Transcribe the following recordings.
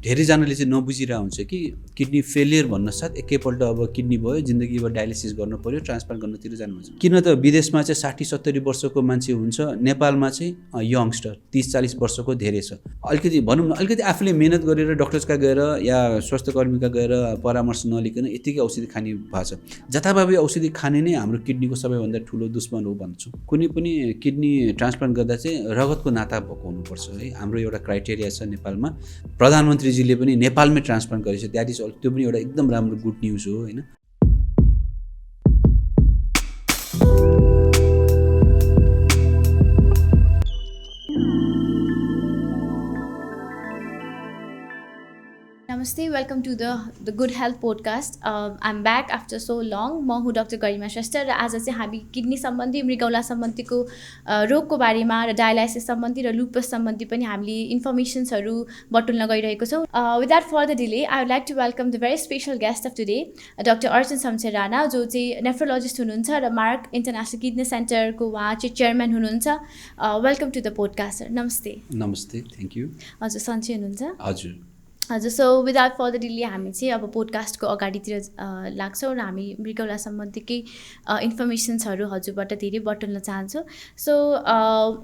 धेरैजनाले चाहिँ नबुझिरहेको हुन्छ कि किडनी फेलियर भन्न साथ एकैपल्ट अब किडनी भयो जिन्दगीभर डायलिसिस गर्नु पर्यो ट्रान्सप्लान्ट गर्नतिर जानुहुन्छ। किन त विदेशमा चाहिँ 60-70 वर्षको मान्छे हुन्छ, नेपालमा चाहिँ यङ्स्टर 30-40 वर्षको धेरै छ। अलिकति भनौँ न अलिकति आफूले मेहनत गरेर डक्टर्सका गएर या स्वास्थ्यकर्मीका गएर परामर्श नलिकन यतिकै औषधि खाने भएको छ। जथाभावी औषधि खाने नै हाम्रो किडनीको सबैभन्दा ठुलो दुश्मन हो भन्छु। कुनै पनि किडनी ट्रान्सप्लान्ट गर्दा चाहिँ रगतको नाता भएको हुनुपर्छ है, हाम्रो एउटा क्राइटेरिया छ नेपालमा। प्रधानमन्त्रीजीले पनि नेपालमै ट्रान्सप्लान्ट गरेछ, द्याट इज त्यो पनि एउटा एकदम राम्रो गुड न्युज हो होइन। Namaste, welcome to the Good Health Podcast. I'm back after so long. म हुँ डाक्टर गरिमा श्रेष्ठ र आज चाहिँ हामी किडनी सम्बन्धी मृगौला सम्बन्धीको रोगको बारेमा र डायलाइसिस सम्बन्धी र लुपस सम्बन्धी पनि हामीले इन्फर्मेसन्सहरू बटुल्न गइरहेको छौँ। Without further delay I would like to welcome the very special guest of today doctor Arjun Shamsher Rana, जो चाहिँ नेफ्रोलोजिस्ट हुनुहुन्छ र मार्क इन्टरनेसनल किडनी सेन्टरको उहाँ चाहिँ चेयरम्यान हुनुहुन्छ। Welcome to the podcast sir. नमस्ते। नमस्ते, थ्याङ्क यू। हजुर सन्चै हुनुहुन्छ? हजुर हजुर। सो विदाउट फर्दर डिले हामी चाहिँ अब पोडकास्टको अगाडितिर लाग्छौँ र हामी मृगौला सम्बन्धी केही इन्फर्मेसन्सहरू हजुरबाट धेरै बटुल्न चाहन्छौँ। सो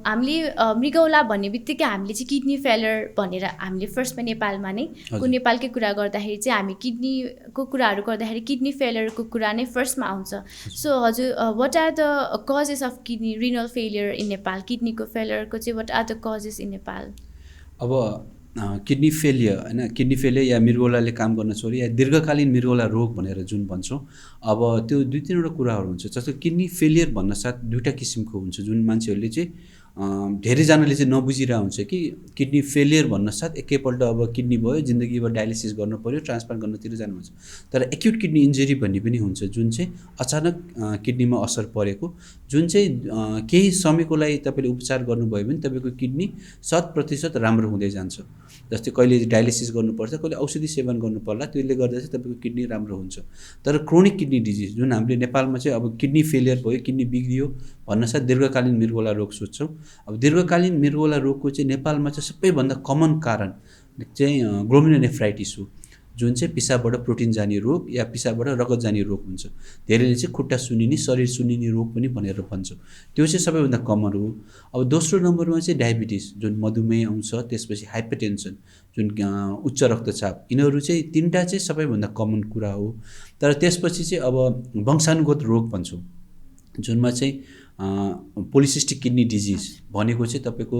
हामीले मृगौला भन्ने बित्तिकै हामीले चाहिँ किडनी फेलियर भनेर हामीले फर्स्टमा नेपालमा नै नेपालकै कुरा गर्दाखेरि चाहिँ हामी किडनीको कुराहरू गर्दाखेरि किडनी फेलियरको कुरा नै फर्स्टमा आउँछ। सो हजुर, what are the causes of kidney renal failure in Nepal? किडनीको फेलियरको चाहिँ what are the causes in Nepal? अब किडनी फेलियर होइन, किडनी फेलियर या मृगौलाले काम गर्न छोडी या दीर्घकालीन मृगौला रोग भनेर जुन भन्छौँ, अब त्यो 2-3वटा कुराहरू हुन्छ। जस्तो किडनी फेलियर भन्न साथ 2टा किसिमको हुन्छ, जुन मान्छेहरूले चाहिँ धेरैजनाले चाहिँ नबुझिरहेको हुन्छ कि किडनी फेलियर भन्न साथ एकैपल्ट अब किडनी भयो जिन्दगीभर डायलिसिस गर्नु पर्यो ट्रान्सप्लान्ट गर्नतिर जानुहुन्छ। तर एक्युट किडनी इन्जरी भन्ने पनि हुन्छ, जुन चाहिँ अचानक किडनीमा असर परेको, जुन चाहिँ केही समयको लागि तपाईँले उपचार गर्नुभयो भने तपाईँको किडनी 100% राम्रो हुँदै जान्छ। जस्तै कहिले डायलिसिस गर्नुपर्छ, कहिले औषधि सेवन गर्नु पर्ला, त्यसले गर्दा चाहिँ तपाईँको किडनी राम्रो हुन्छ। तर क्रोनिक किडनी डिजिज जुन हामीले नेपालमा चाहिँ अब किडनी फेलियर भयो, किडनी बिग्रियो भन्न साथ दीर्घकालीन मृगौला रोग सोध्छौँ। अब दीर्घकालीन मृगौला रोगको चाहिँ नेपालमा चाहिँ सबैभन्दा कमन कारण चाहिँ ग्लोमेरुलोनेफ्राइटिस हो, जुन चाहिँ पिसाबबाट प्रोटिन जाने रोग या पिसाबबाट रगत जाने रोग हुन्छ। धेरैले चाहिँ खुट्टा सुन्निने, शरीर सुन्निने रोग पनि भनेर भन्छ, त्यो चाहिँ सबैभन्दा कमन हो। अब दोस्रो नम्बरमा चाहिँ डायबिटिस जुन मधुमेह आउँछ, त्यसपछि हाइपरटेन्सन जुन उच्च रक्तचाप, यिनीहरू चाहिँ 3टा चाहिँ सबैभन्दा कमन कुरा हो। तर त्यसपछि चाहिँ अब वंशानुगत रोग भन्छौँ, जुनमा चाहिँ पोलिसिस्टिक किडनी डिजिज भनेको चाहिँ तपाईँको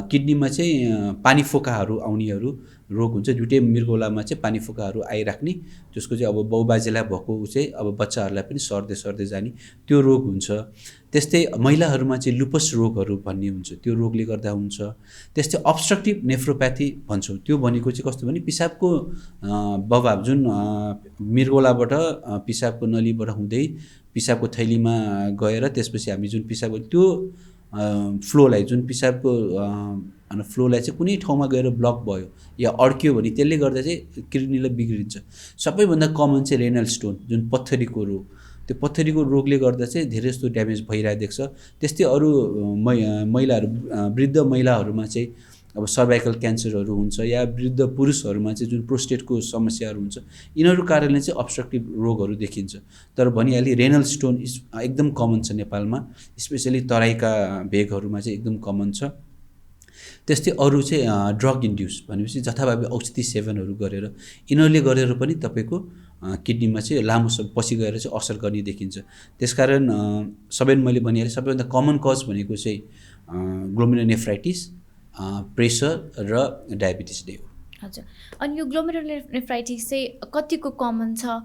किडनीमा चाहिँ पानी फोकाहरू आउनेहरू रोग हुन्छ। 2टै मृगौलामा चाहिँ पानी फोकाहरू आइराख्ने, जसको चाहिँ अब बाउबाजेलाई भएको चाहिँ अब बच्चाहरूलाई पनि सर्दै सर्दै जाने त्यो रोग हुन्छ। त्यस्तै महिलाहरूमा चाहिँ लुपस रोगहरू भन्ने हुन्छ, त्यो रोगले गर्दा हुन्छ। त्यस्तै अब्स्ट्रक्टिभ नेफ्रोप्याथी भन्छौँ, त्यो भनेको चाहिँ कस्तो भने पिसाबको बभाव जुन मृगौलाबाट पिसाबको नलीबाट हुँदै पिसाबको थैलीमा गएर त्यसपछि हामी जुन पिसाबको त्यो फ्लोलाई जुन पिसाबको फ्लोलाई चाहिँ कुनै ठाउँमा गएर ब्लक भयो या अड्कियो भने त्यसले गर्दा चाहिँ किडनीलाई बिग्रिन्छ। सबैभन्दा कमन चाहिँ रेनल स्टोन जुन पत्थरीको रोग, त्यो पत्थरीको रोगले गर्दा चाहिँ धेरै जस्तो ड्यामेज भइरहेको देख्छ। त्यस्तै अरू महिलाहरू, वृद्ध महिलाहरूमा चाहिँ अब सर्भाइकल क्यान्सरहरू हुन्छ या वृद्ध पुरुषहरूमा चाहिँ जुन प्रोस्टेटको समस्याहरू हुन्छ, यिनीहरू कारणले चाहिँ अब्स्ट्रक्टिभ रोगहरू देखिन्छ। तर भनिहालेँ रेनल स्टोन एकदम कमन छ नेपालमा, स्पेसली तराईका भेगहरूमा चाहिँ एकदम कमन छ। त्यस्तै अरू चाहिँ ड्रग इन्ड्युस भनेपछि जथाभावी औषधि सेवनहरू गरेर, यिनीहरूले गरेर पनि तपाईँको किडनीमा चाहिँ लामो पछि गएर चाहिँ असर गर्ने देखिन्छ। त्यसकारण मैले भनिहालेँ सबैभन्दा कमन कज भनेको चाहिँ ग्लोमेरुलोनेफ्राइटिस, प्रेसर र डायबिटिस नै हो। हजुर। अनि यो ग्लोमेरुलोनेफ्राइटिस चाहिँ कतिको कमन छ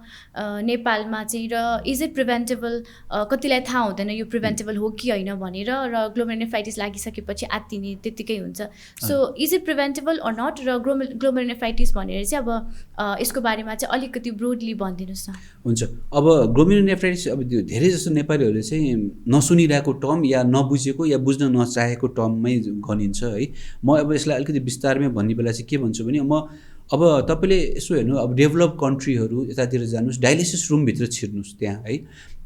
नेपालमा चाहिँ, र इज इट प्रिभेन्टेबल? कतिलाई थाहा हुँदैन यो प्रिभेन्टेबल हो कि होइन भनेर, र ग्लोमेरुलोनेफ्राइटिस लागिसकेपछि आत्तिने त्यत्तिकै हुन्छ। So is it preventable or not? र ग्लोमेरुलोनेफ्राइटिस भनेर चाहिँ अब यसको बारेमा चाहिँ अलिकति ब्रोडली भनिदिनुहोस् न। हुन्छ। अब ग्लोमेरुलोनेफ्राइटिस अब त्यो धेरै जस्तो नेपालीहरूले चाहिँ नसुनिरहेको टर्म या नबुझेको या बुझ्न नचाहेको टर्ममै गनिन्छ है। म अब यसलाई अलिकति विस्तारमै भन्ने बेला चाहिँ के भन्छु भने अब तपाईँले यसो हेर्नु, अब डेभलप कन्ट्रीहरू यतातिर जानुहोस्, डायलिसिस रुमभित्र छिर्नुहोस् त्यहाँ है,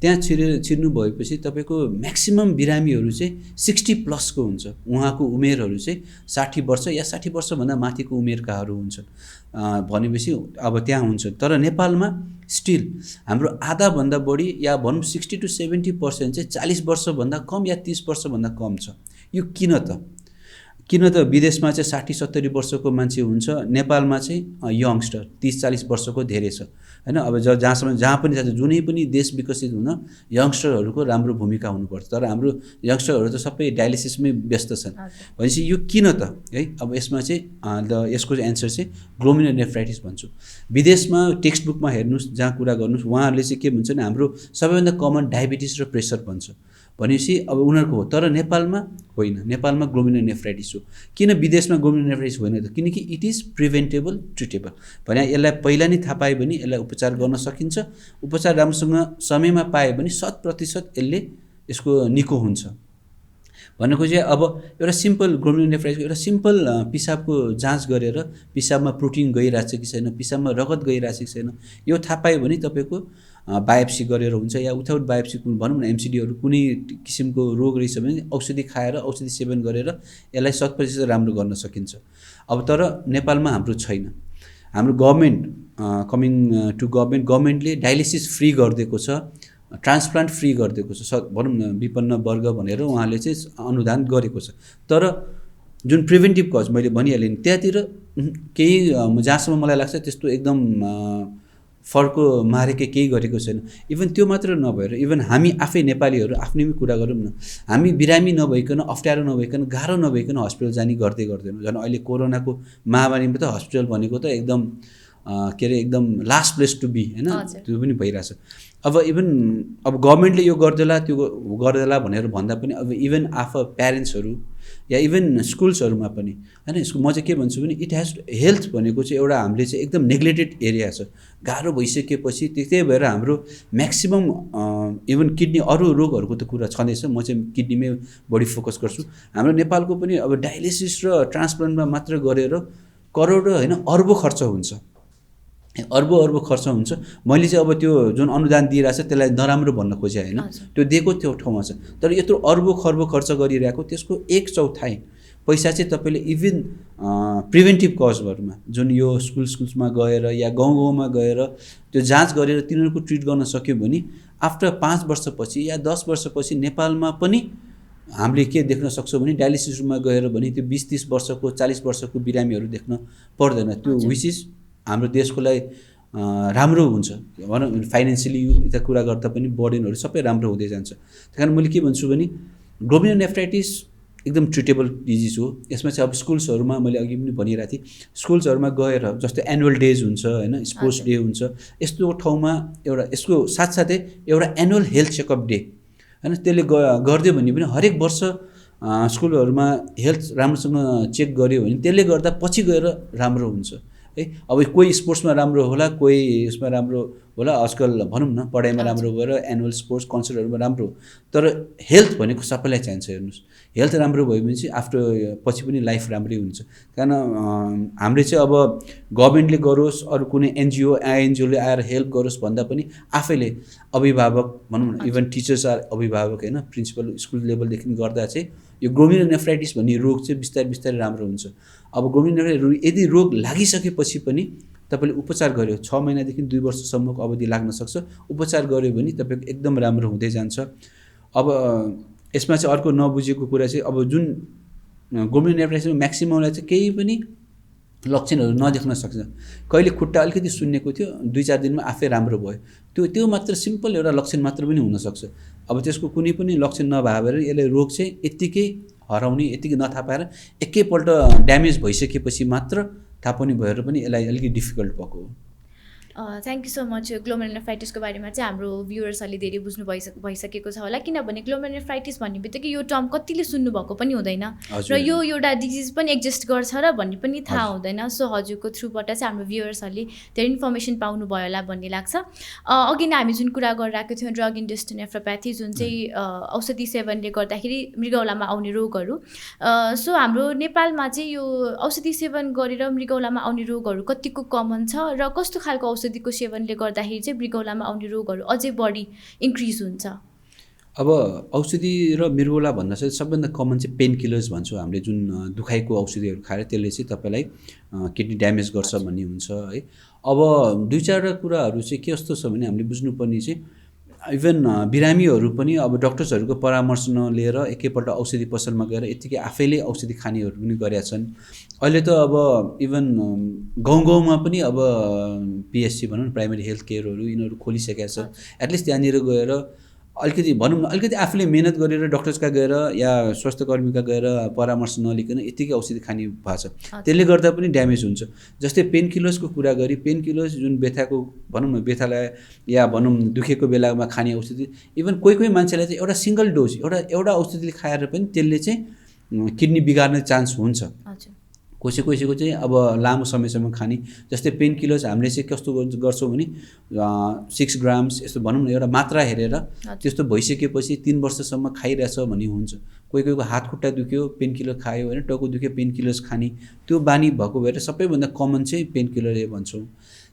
त्यहाँ छिर्नु भएपछि तपाईँको म्याक्सिमम बिरामीहरू चाहिँ 60+ को हुन्छ। उहाँको उमेरहरू चाहिँ 60 वर्ष या 60 वर्षभन्दा माथिको उमेरकाहरू हुन्छन् भनेपछि अब त्यहाँ हुन्छ। तर नेपालमा स्टिल हाम्रो आधाभन्दा बढी या भनौँ 60 to 70% चाहिँ 40 वर्षभन्दा कम या 30 वर्षभन्दा कम छ। यो किन त विदेशमा चाहिँ 60-70 वर्षको मान्छे हुन्छ, नेपालमा चाहिँ यङ्स्टर 30-40 वर्षको धेरै छ हैन। अब जहाँ पनि जान्छ, जुनै पनि देश विकसित हुन यङ्स्टरहरूको राम्रो भूमिका हुनुपर्छ। तर हाम्रो यङ्स्टरहरू त सबै डायलिसिसमै व्यस्त छन् भनेपछि यो किन त है। अब यसमा चाहिँ यसको एन्सर चाहिँ ग्लोमेरुलोनेफ्राइटिस भन्छु। विदेशमा टेक्स्ट बुकमा हेर्नुहोस्, जहाँ कुरा गर्नुहोस्, उहाँहरूले चाहिँ के भन्छ भने हाम्रो सबैभन्दा कमन डायबिटिस र प्रेसर भन्छ भनेपछि अब उनीहरूको हो। तर नेपालमा होइन, नेपालमा ग्लोमेरुलोनेफ्राइटिस हो। किन विदेशमा ग्लोमेरुलोनेफ्राइटिस होइन त? किनकि इट इज प्रिभेन्टेबल, ट्रिटेबल। भने यसलाई पहिला नै थाहा पायो भने यसलाई उपचार गर्न सकिन्छ। उपचार राम्रोसँग समयमा पायो भने 100% यसको निको हुन्छ। भनेको चाहिँ अब एउटा सिम्पल ग्लोमेरुलोनेफ्राइटिसको एउटा सिम्पल पिसाबको जाँच गरेर पिसाबमा प्रोटिन गइरहेछ कि छैन, पिसाबमा रगत गइरहेछ कि छैन, यो थाहा पायो भने तपाईँको बायोप्सी गरेर हुन्छ या विथआउट बायोप्सी भनौँ न एमसिडीहरू कुनै किसिमको रोग रहेछ भने औषधि खाएर औषधि सेवन गरेर यसलाई 100% राम्रो गर्न सकिन्छ। अब तर नेपालमा हाम्रो छैन। हाम्रो गभर्मेन्ट कमिङ टु गभर्मेन्टले डायलिसिस फ्री गरिदिएको छ, ट्रान्सप्लान्ट फ्री गरिदिएको छ, भनौँ न विपन्न वर्ग भनेर उहाँले चाहिँ अनुदान गरेको छ। तर जुन प्रिभेन्टिभ कज मैले भनिहालेँ नि, त्यहाँतिर केही जहाँसम्म मलाई लाग्छ त्यस्तो एकदम फर्को मारेकै केही गरेको छैन। इभन त्यो मात्र नभएर इभन हामी आफै नेपालीहरू आफ्नैमै कुरा गरौँ न, हामी बिरामी नभइकन, अप्ठ्यारो नभइकन, गाह्रो नभइकन हस्पिटल जाने गर्दैनौँ। झन् अहिले कोरोनाको महामारीमा त हस्पिटल भनेको त एकदम के अरे एकदम लास्ट प्लेस टु बी हैन, त्यो पनि भइरहेछ। अब इभन अब गभर्मेन्टले यो गर्देला त्यो गर्देला भनेर भन्दा पनि अब इभन प्यारेन्ट्सहरू या इभन स्कुल्सहरूमा पनि हैन, यसको म चाहिँ के भन्छु भने इट हेज हेल्थ भनेको चाहिँ एउटा हामीले चाहिँ एकदम नेग्लेक्टेड एरिया छ। गाह्रो भइसकेपछि त्यही भएर हाम्रो म्याक्सिमम इभन किडनी अरू रोगहरूको त कुरा छँदैछ, म चाहिँ किडनीमै बढी फोकस गर्छु। हाम्रो नेपालको पनि अब डायलिसिस र ट्रान्सप्लान्टमा मात्र गरेर करोड होइन अर्बौं खर्च हुन्छ, अर्बौं खर्च हुन्छ। मैले चाहिँ अब त्यो जुन अनुदान दिइरहेछ त्यसलाई नराम्रो भन्न खोजेँ होइन, त्यो दिएको त्यो ठाउँमा छ। तर यत्रो अर्बौं खर्ब खर्च गरिरहेको त्यसको 1/4 पैसा चाहिँ तपाईँले इभन प्रिभेन्टिभ कजहरूमा जुन यो स्कुल्समा गएर या गाउँमा गएर त्यो जाँच गरेर तिनीहरूको ट्रिट गर्न सक्यो भने आफ्टर 5 वर्षपछि या 10 वर्षपछि नेपालमा पनि हामीले के देख्न सक्छौँ भने डायलिसिस रुममा गएर भने त्यो 20-30 वर्षको 40 वर्षको बिरामीहरू देख्न पर्दैन। त्यो विच इज हाम्रो देशको लागि राम्रो हुन्छ। भनौँ फाइनेन्सियली यता कुरा गर्दा पनि बर्डनहरू सबै राम्रो हुँदै जान्छ। त्यही कारण मैले के भन्छु भने ग्लोमेरुलोनेफ्राइटिस एकदम ट्रिटेबल डिजिज हो। यसमा चाहिँ अब स्कुल्सहरूमा मैले अघि पनि भनिरहेको थिएँ, स्कुल्सहरूमा गएर जस्तो एनुअल डेज हुन्छ होइन, स्पोर्ट्स डे हुन्छ, यस्तो ठाउँमा एउटा यसको साथसाथै एउटा एनुअल हेल्थ चेकअप डे होइन, त्यसले गरिदियो भने पनि हरेक वर्ष स्कुलहरूमा हेल्थ राम्रोसँग चेक गर्यो भने त्यसले गर्दा पछि गएर राम्रो हुन्छ है। अब कोही स्पोर्ट्समा राम्रो होला, कोही यसमा राम्रो होला, आजकल भनौँ न पढाइमा राम्रो भएर एनुअल स्पोर्ट्स कन्सर्टहरूमा राम्रो। तर हेल्थ भनेको सबैलाई चाहिन्छ। हेर्नुहोस्, हेल्थ राम्रो भयो भने चाहिँ आफ्टर पछि पनि लाइफ राम्रै हुन्छ। कारण हामीले चाहिँ अब गभर्मेन्टले गरोस्, अरू कुनै एनजिओले आएर हेल्प गरोस् भन्दा पनि आफैले अभिभावक भनौँ न, इभन टिचर्स आर अभिभावक होइन, प्रिन्सिपल स्कुल लेभलदेखि गर्दा चाहिँ यो ग्लोमेरुलोनेफ्राइटिस भन्ने रोग चाहिँ बिस्तारै राम्रो हुन्छ। अब ग्लोमेरुलोनेफ्राइटिस यदि रोग लागिसकेपछि पनि तपाईँले उपचार गर्यो, 6 महिनादेखि 2 वर्षसम्मको अवधि लाग्न सक्छ, उपचार गर्यो भने तपाईँको एकदम राम्रो हुँदै जान्छ। अब यसमा चाहिँ अर्को नबुझेको कुरा चाहिँ अब जुन ग्लोमेरुलोनेफ्राइटिसमा म्याक्सिममलाई चाहिँ केही पनि लक्षणहरू नदेख्न सक्छ। कहिले खुट्टा अलिकति सुन्नेको थियो, 2-4 दिनमा आफै राम्रो भयो, त्यो मात्र सिम्पल एउटा लक्षण मात्र पनि हुनसक्छ। अब त्यसको कुनै पनि लक्षण नभएर यसले रोग चाहिँ यत्तिकै हराउने, यत्तिकै नथाहा पाएर एकैपल्ट ड्यामेज भइसकेपछि मात्र थाहा पाउने भएर पनि यसलाई अलिकति डिफिकल्ट भएको हो। Thank you so much. ग्लोमेरुलोनेफ्राइटिसको बारेमा चाहिँ हाम्रो भ्युअर्सहरूले धेरै बुझ्नु भइसकेको छ होला, किनभने ग्लोमेरुलोनेफ्राइटिस भन्ने बित्तिकै यो टर्म कतिले सुन्नुभएको पनि हुँदैन र यो एउटा डिजिज पनि एक्जिस्ट गर्छ र भन्ने पनि थाहा हुँदैन। सो हजुरको थ्रुबाट चाहिँ हाम्रो भ्युअर्सहरूले धेरै इन्फर्मेसन पाउनुभयो होला भन्ने लाग्छ। अघि नै हामी जुन कुरा गरिरहेको थियौँ ड्रग इन्ड्युस्ड नेफ्रोप्याथी, जुन चाहिँ औषधि सेवनले गर्दाखेरि मृगौलामा आउने रोगहरू। सो हाम्रो नेपालमा चाहिँ यो औषधि सेवन गरेर मृगौलामा आउने रोगहरू कतिको कमन छ र कस्तो खालको औषधिको सेवनले गर्दाखेरि चाहिँ मृगौलामा आउने रोगहरू अझै बढी इन्क्रिज हुन्छ? अब औषधि र मृगौला भन्दा चाहिँ सबभन्दा कमन चाहिँ पेन किलर्स भन्छौँ हामीले, जुन दुखाइको औषधिहरू खाएर त्यसले चाहिँ तपाईँलाई किडनी ड्यामेज गर्छ भन्ने हुन्छ है। अब दुई चारवटा कुराहरू चाहिँ के कस्तो छ भने हामीले बुझ्नुपर्ने चाहिँ इभन बिरामीहरू पनि अब डक्टर्सहरूको परामर्श नलिएर एकैपल्ट औषधि पसलमा गएर यत्तिकै आफैले औषधि खानेहरू पनि गरेका छन्। अहिले त अब इभन गाउँमा पनि अब पिएचसी भनौँ न, प्राइमेरी हेल्थ केयरहरू यिनीहरू खोलिसकेका छ। एटलिस्ट त्यहाँनिर गएर अलिकति भनौँ न, अलिकति आफूले मेहनत गरेर डक्टर्सका गएर या स्वास्थ्यकर्मीका गएर परामर्श नलिकन यत्तिकै औषधि खाने भएको छ, त्यसले गर्दा पनि ड्यामेज हुन्छ। जस्तै पेन किलर्सको कुरा गरी, पेन किलर्स जुन व्यथाको भनौँ न, व्यथालाई या भनौँ दुखेको बेलामा खाने औषधि, इभन कोही मान्छेलाई चाहिँ एउटा सिङ्गल डोज एउटा औषधिले खाएर पनि त्यसले चाहिँ किडनी बिगार्ने चान्स हुन्छ। कसैको चाहिँ अब लामो समयसम्म खाने, जस्तै पेन किलर्स हामीले चाहिँ कस्तो गर्छौँ भने 6 ग्राम्स यस्तो भनौँ न एउटा मात्रा हेरेर, त्यस्तो भइसकेपछि 3 वर्षसम्म खाइरहेछ भन्ने हुन्छ। कोहीको हात खुट्टा दुख्यो पेन किलर खायो होइन, टाउको दुख्यो पेन किलर्स खाने, त्यो बानी भएको भएर सबैभन्दा कमन चाहिँ पेन किलर भन्छौँ।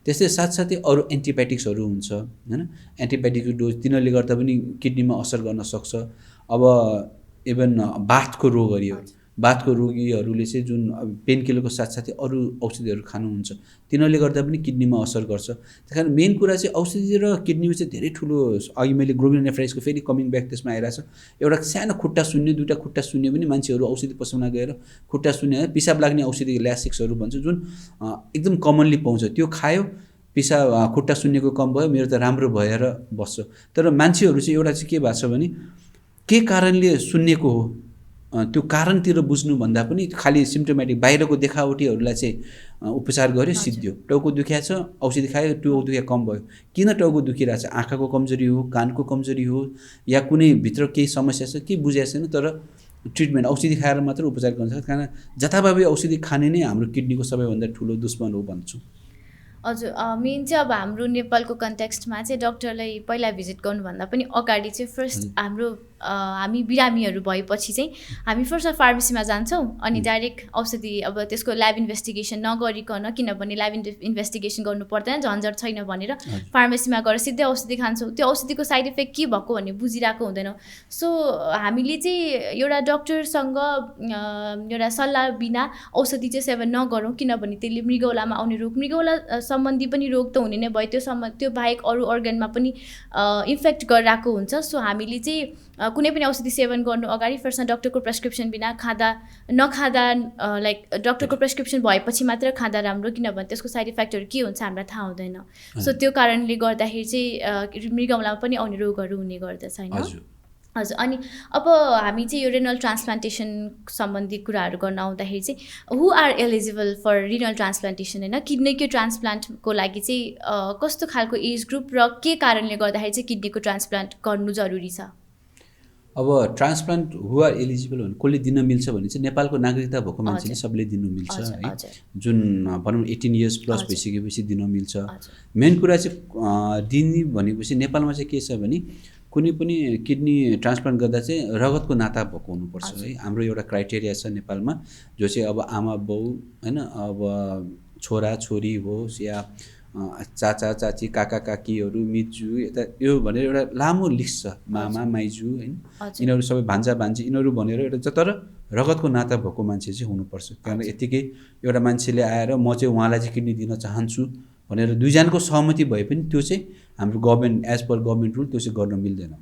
त्यस्तै साथसाथै अरू एन्टिबायोटिक्सहरू हुन्छ होइन, एन्टिबायोटिकको डोज तिनीहरूले गर्दा पनि किडनीमा असर गर्न सक्छ। अब इभन बाथको रोगीहरूले चाहिँ जुन पेन किलरको साथसाथै अरू औषधिहरू खानुहुन्छ, तिनीहरूले गर्दा पनि किडनीमा असर गर्छ। त्यस कारण मेन कुरा चाहिँ औषधि र किडनीमा चाहिँ धेरै ठुलो, अघि मैले ग्लोमेरुलोनेफ्राइटिसको फेरि कमिङ ब्याक त्यसमा आइरहेछ। एउटा सानो खुट्टा सुन्ने, दुईवटा खुट्टा सुन्ने पनि मान्छेहरू औषधि पसलमा गएर खुट्टा सुन्ने, पिसाब लाग्ने औषधि ल्यासिक्सहरू भन्छ, जुन एकदम कमनली पाउँछ, त्यो खायो खुट्टा सुन्नेको कम भयो, मेरो त राम्रो भएर बस्छ। तर मान्छेहरू चाहिँ एउटा चाहिँ के भएको छ भने के कारणले सुन्नेको हो त्यो कारणतिर बुझ्नुभन्दा पनि खालि सिम्टोमेटिक बाहिरको देखावटीहरूलाई चाहिँ उपचार गर्यो, सिद्धियो। टाउको दुखिया छ औषधि खायो, टाउको दुखिया कम भयो। किन टाउको दुखिरहेछ? आँखाको कमजोरी हो, कानको कमजोरी हो, या कुनै भित्र केही समस्या छ, के बुझेको छैन, तर ट्रिटमेन्ट औषधि खाएर मात्र उपचार गर्न सक्छ। कारण जताभावी औषधि खाने नै हाम्रो किडनीको सबैभन्दा ठुलो दुश्मन हो भन्छु। हजुर, मेन चाहिँ अब हाम्रो नेपालको कन्टेक्स्टमा चाहिँ डक्टरलाई पहिला भिजिट गर्नुभन्दा पनि अगाडि चाहिँ फर्स्ट हामी बिरामीहरू भएपछि चाहिँ हामी फर्स्ट फार्मेसीमा जान्छौँ अनि डाइरेक्ट औषधि, अब त्यसको ल्याब इन्भेस्टिगेसन नगरिकन, किनभने ल्याब इन्भेस्टिगेसन गर्नु पर्दैन, झन्झट छैन भनेर फार्मेसीमा गएर सिधै औषधि खान्छौँ। त्यो औषधिको साइड इफेक्ट के भएको भन्ने बुझिरहेको हुँदैनौँ। सो हामीले चाहिँ एउटा डक्टरसँग एउटा सल्लाह बिना औषधि चाहिँ सेवन नगरौँ, किनभने त्यसले मृगौलामा आउने रोग, मृगौला सम्बन्धी पनि रोग त हुने नै भयो, त्यो बाहेक अरू अर्गनमा पनि इन्फेक्ट गरिरहेको हुन्छ। सो हामीले चाहिँ कुनै पनि औषधि सेवन गर्नु अगाडि फर्स्टमा डक्टरको प्रेस्क्रिप्सन बिना नखाँदा लाइक डक्टरको प्रेस्क्रिप्सन भएपछि मात्र खाँदा राम्रो, किनभने त्यसको साइड इफेक्टहरू के हुन्छ हामीलाई थाहा हुँदैन। सो त्यो कारणले गर्दाखेरि चाहिँ मृगौलामा पनि आउने रोगहरू हुने गर्दछ होइन। हजुर, अनि अब हामी चाहिँ यो रेनल ट्रान्सप्लान्टेसन सम्बन्धी कुराहरू गर्न आउँदाखेरि चाहिँ who are eligible for renal transplantation होइन, किडनीको ट्रान्सप्लान्टको लागि चाहिँ कस्तो खालको एज ग्रुप र के कारणले गर्दाखेरि चाहिँ किडनीको ट्रान्सप्लान्ट गर्नु जरुरी छ? अब ट्रान्सप्लान्ट हु आर एलिजिबल भने कसले दिन मिल्छ भने चाहिँ नेपालको नागरिकता भएको मान्छेले सबले दिनु मिल्छ है, जुन भनौँ 18 इयर्स प्लस भइसकेपछि दिन मिल्छ। मेन कुरा चाहिँ दिने भनेपछि नेपालमा चाहिँ के छ भने कुनै पनि किडनी ट्रान्सप्लान्ट गर्दा चाहिँ रगतको नाता भएको हुनुपर्छ है। हाम्रो एउटा क्राइटेरिया छ नेपालमा, जो चाहिँ अब आमा बाउ होइन, अब छोरा छोरी होस् या चाचा चाची काका काकीहरू मिजु यता यो भनेर एउटा लामो लिस्ट छ, मामा माइजू होइन, यिनीहरू सबै भान्जा भान्जी यिनीहरू भनेर एउटा, तर रगतको नाता भएको मान्छे चाहिँ हुनुपर्छ। किनभने यत्तिकै एउटा मान्छेले आएर म चाहिँ उहाँलाई चाहिँ किडनी दिन चाहन्छु भनेर दुईजनाको सहमति भए पनि त्यो चाहिँ हाम्रो government as per government rule त्यो चाहिँ गर्न मिल्दैन।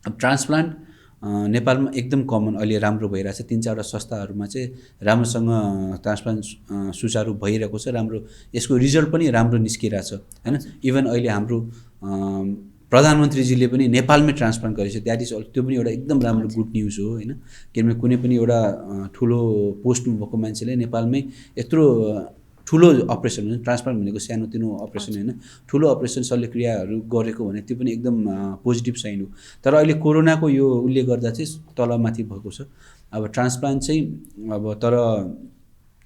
अब ट्रान्सप्लान्ट नेपालमा एकदम कमन अहिले राम्रो भइरहेछ, 3-4वटा संस्थाहरूमा चाहिँ राम्रोसँग ट्रान्सप्लान्ट सुचारू भइरहेको छ, राम्रो यसको रिजल्ट पनि राम्रो निस्किरहेछ होइन। इभन अहिले हाम्रो प्रधानमन्त्रीजीले पनि नेपालमै ट्रान्सप्लान्ट गरेछ, द्याट इज त्यो पनि एउटा एकदम राम्रो गुड न्युज हो होइन। किनभने कुनै पनि एउटा ठुलो पोस्टमा भएको मान्छेले नेपालमै यत्रो ठुलो अपरेसन हुन्छ, ट्रान्सप्लान्ट भनेको सानोतिनो अपरेसन होइन, ठुलो अपरेसन शल्यक्रियाहरू गरेको भने त्यो पनि एकदम पोजिटिभ साइन हो। तर अहिले कोरोनाको यो उसले गर्दा चाहिँ तलमाथि भएको छ। अब ट्रान्सप्लान्ट चाहिँ अब तर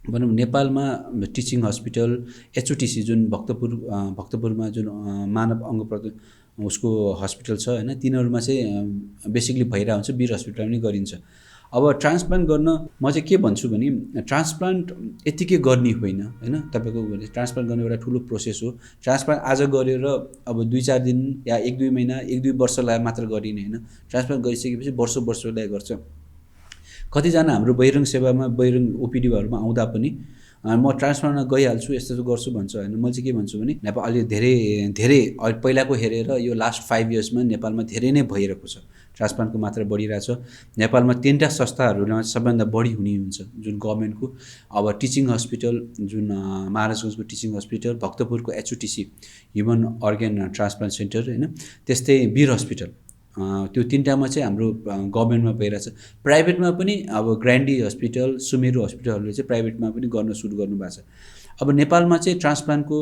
भनौँ नेपालमा टिचिङ हस्पिटल एचओटिसी जुन भक्तपुरमा जुन मानव अङ्ग उसको हस्पिटल छ होइन, तिनीहरूमा चाहिँ बेसिकली भइरहेको हुन्छ, वीर हस्पिटलमा पनि गरिन्छ। अब ट्रान्सप्लान्ट गर्न म चाहिँ के भन्छु भने ट्रान्सप्लान्ट यत्तिकै गर्ने होइन होइन, तपाईँको ट्रान्सप्लान्ट गर्ने एउटा ठुलो प्रोसेस हो। ट्रान्सप्लान्ट आज गरेर अब 2-4 दिन या 1-2 महिना 1-2 वर्षलाई मात्र गरिने होइन, ट्रान्सप्लान्ट गरिसकेपछि वर्षलाई गर्छ। कतिजना हाम्रो बहिरङ सेवामा बहिरङ ओपिडीहरूमा आउँदा पनि म ट्रान्सप्लान्टमा गइहाल्छु यस्तो गर्छु भन्छ होइन। म चाहिँ के भन्छु भने नेपाल अहिले धेरै पहिलाको हेरेर यो लास्ट 5 इयर्समा नेपालमा धेरै नै भइरहेको छ, ट्रान्सप्लान्टको मात्रा बढिरहेछ। नेपालमा 3टा संस्थाहरूमा सबैभन्दा बढी हुने हुन्छ जुन गभर्मेन्टको। अब टिचिङ हस्पिटल जुन महाराजगञ्जको टिचिङ हस्पिटल, भक्तपुरको एचओटिसी ह्युमन अर्ग्यान ट्रान्सप्लान्ट सेन्टर होइन, त्यस्तै वीर हस्पिटल, त्यो 3टामा चाहिँ हाम्रो गभर्मेन्टमा भइरहेछ। प्राइभेटमा पनि अब ग्रान्डी हस्पिटल, सुमेरु हस्पिटलहरूले चाहिँ प्राइभेटमा पनि गर्न सुरु गर्नुभएको छ। अब नेपालमा चाहिँ ट्रान्सप्लान्टको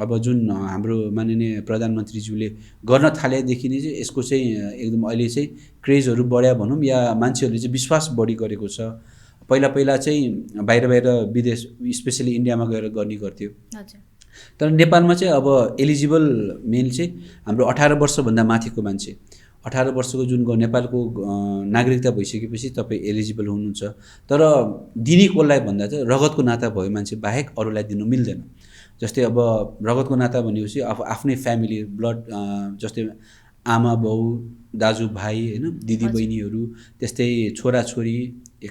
अब जुन हाम्रो माननीय प्रधानमन्त्रीज्यूले गर्न थालेदेखि नै चाहिँ यसको चाहिँ एकदम अहिले चाहिँ क्रेजहरू बढ्या भनौँ या मान्छेहरूले चाहिँ विश्वास बढी गरेको छ। पहिला चाहिँ बाहिर विदेश स्पेसली इन्डियामा गएर गर्ने गर्थ्यो, तर नेपालमा चाहिँ अब एलिजिबल मेन चाहिँ हाम्रो 18 वर्षभन्दा माथिको मान्छे, 18 वर्षको जुन नेपालको नागरिकता भइसकेपछि तपाईँ एलिजिबल हुनुहुन्छ। तर दिने कसलाई भन्दा चाहिँ रगतको नाता भयो मान्छे बाहेक अरूलाई दिनु मिल्दैन। जस्तै अब रगतको नाता भनेपछि आफ्नै फ्यामिली ब्लड, जस्तै आमा बाउ दाजुभाइ होइन, दिदी बहिनीहरू, त्यस्तै छोराछोरी,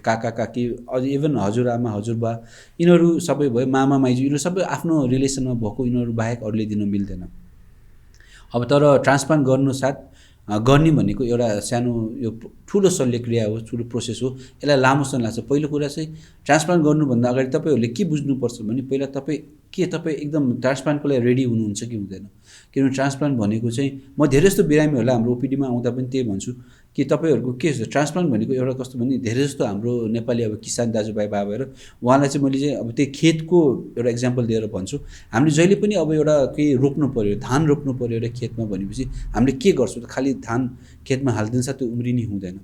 काका काकी, अझ इभन हजुरआमा हजुरबा, यिनीहरू सबै भयो, मामा माइजू, यिनीहरू सबै आफ्नो रिलेसनमा भएको, यिनीहरू बाहेक अरूले दिनु मिल्दैन। अब तर ट्रान्सप्लान्ट गर्नु साथ गर्ने भनेको एउटा सानो यो ठुलो शल्यक्रिया हो, ठुलो प्रोसेस हो, यसलाई लामो समय लाग्छ। पहिलो कुरा चाहिँ ट्रान्सप्लान्ट गर्नुभन्दा अगाडि तपाईँहरूले के बुझ्नुपर्छ भने पहिला तपाईँ एकदम ट्रान्सप्लान्टको लागि रेडी हुनुहुन्छ कि हुँदैन। किनभने ट्रान्सप्लान्ट भनेको चाहिँ म धेरै जस्तो बिरामीहरूलाई हाम्रो ओपिडीमा आउँदा पनि त्यही भन्छु कि तपाईँहरूको के छ ट्रान्सप्लान्ट भनेको एउटा कस्तो भने धेरै जस्तो हाम्रो नेपाली अब किसान दाजुभाइ बाबाहरू उहाँलाई चाहिँ मैले चाहिँ अब त्यही खेतको एउटा इक्जाम्पल दिएर भन्छु। हामीले जहिले पनि अब एउटा केही रोप्नु पऱ्यो, धान रोप्नु पऱ्यो एउटा खेतमा भनेपछि हामीले के गर्छौँ त खालि धान खेतमा हालिदिन्छ त्यो उम्रिने हुँदैन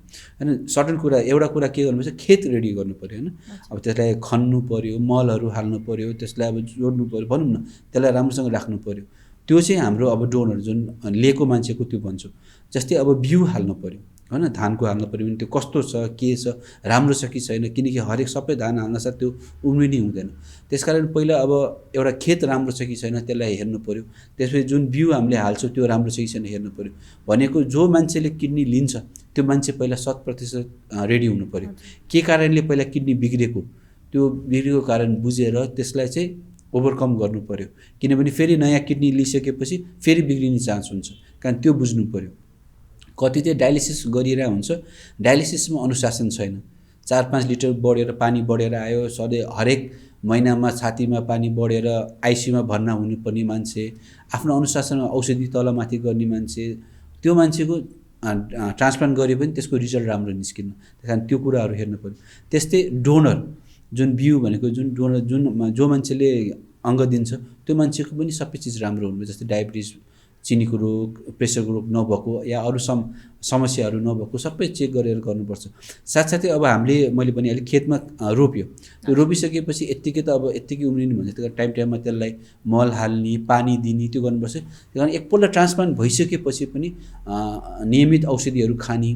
होइन। सर्टन कुरा एउटा कुरा के गर्नुपर्छ, खेत रेडी गर्नु पऱ्यो होइन। अब त्यसलाई खन्नु पऱ्यो, मलहरू हाल्नु पऱ्यो, त्यसलाई अब जोड्नु पऱ्यो भनौँ न, त्यसलाई राम्रोसँग राख्नु पऱ्यो। त्यो चाहिँ हाम्रो अब डोनर जुन लिएको मान्छेको त्यो भन्छौँ। जस्तै अब बिउ हाल्नु पऱ्यो होइन, धानको हाल्नु पऱ्यो भने त्यो कस्तो छ के छ, राम्रो छ कि छैन, किनकि हरेक सबै धान हाल्नसाथ त्यो उम्रिने हुँदैन। त्यसकारण पहिला अब एउटा खेत राम्रो छ कि छैन त्यसलाई हेर्नु पऱ्यो। त्यसपछि जुन बिउ हामीले हाल्छौँ त्यो राम्रो छ कि छैन हेर्नु पऱ्यो। भनेको जो मान्छेले किडनी लिन्छ त्यो मान्छे पहिला 100% रेडी हुनु पऱ्यो। के कारणले पहिला किडनी बिग्रेको, त्यो बिग्रेको कारण बुझेर त्यसलाई चाहिँ ओभरकम गर्नु पऱ्यो। किनभने फेरि नयाँ किडनी लिइसकेपछि फेरि बिग्रिने चान्स हुन्छ, कारण त्यो बुझ्नु पऱ्यो। कति चाहिँ डायलिसिस गरिरहेको हुन्छ, डायलिसिसमा अनुशासन छैन, 4-5 लिटर बढेर पानी बढेर आयो, सधैँ हरेक महिनामा छातीमा पानी बढेर आइसियुमा भर्ना हुनुपर्ने मान्छे, आफ्नो अनुशासनमा औषधि तलमाथि गर्ने मान्छे, त्यो मान्छेको ट्रान्सप्लान्ट गरे पनि त्यसको रिजल्ट राम्रो निस्किन्न। त्यस कारण त्यो कुराहरू हेर्नु पऱ्यो। त्यस्तै डोनर जुन बिउ भनेको जुन डोनर जो मान्छेले अङ्ग दिन्छ त्यो मान्छेको पनि सबै चिज राम्रो हुनु, जस्तै डायबिटिज, चिनीको रोग, प्रेसरको रोग नभएको या अरू समस्याहरू नभएको सबै चेक गरेर गर्नुपर्छ। साथसाथै अब हामीले मैले भने अहिले खेतमा रोप्यो, त्यो रोपिसकेपछि यत्तिकै त अब यत्तिकै उम्रिने भन्छ, त्यही कारण टाइममा त्यसलाई मल हाल्ने, पानी दिने त्यो गर्नुपर्छ। त्यही कारण एकपल्ट ट्रान्सप्लान्ट भइसकेपछि पनि नियमित औषधिहरू खाने,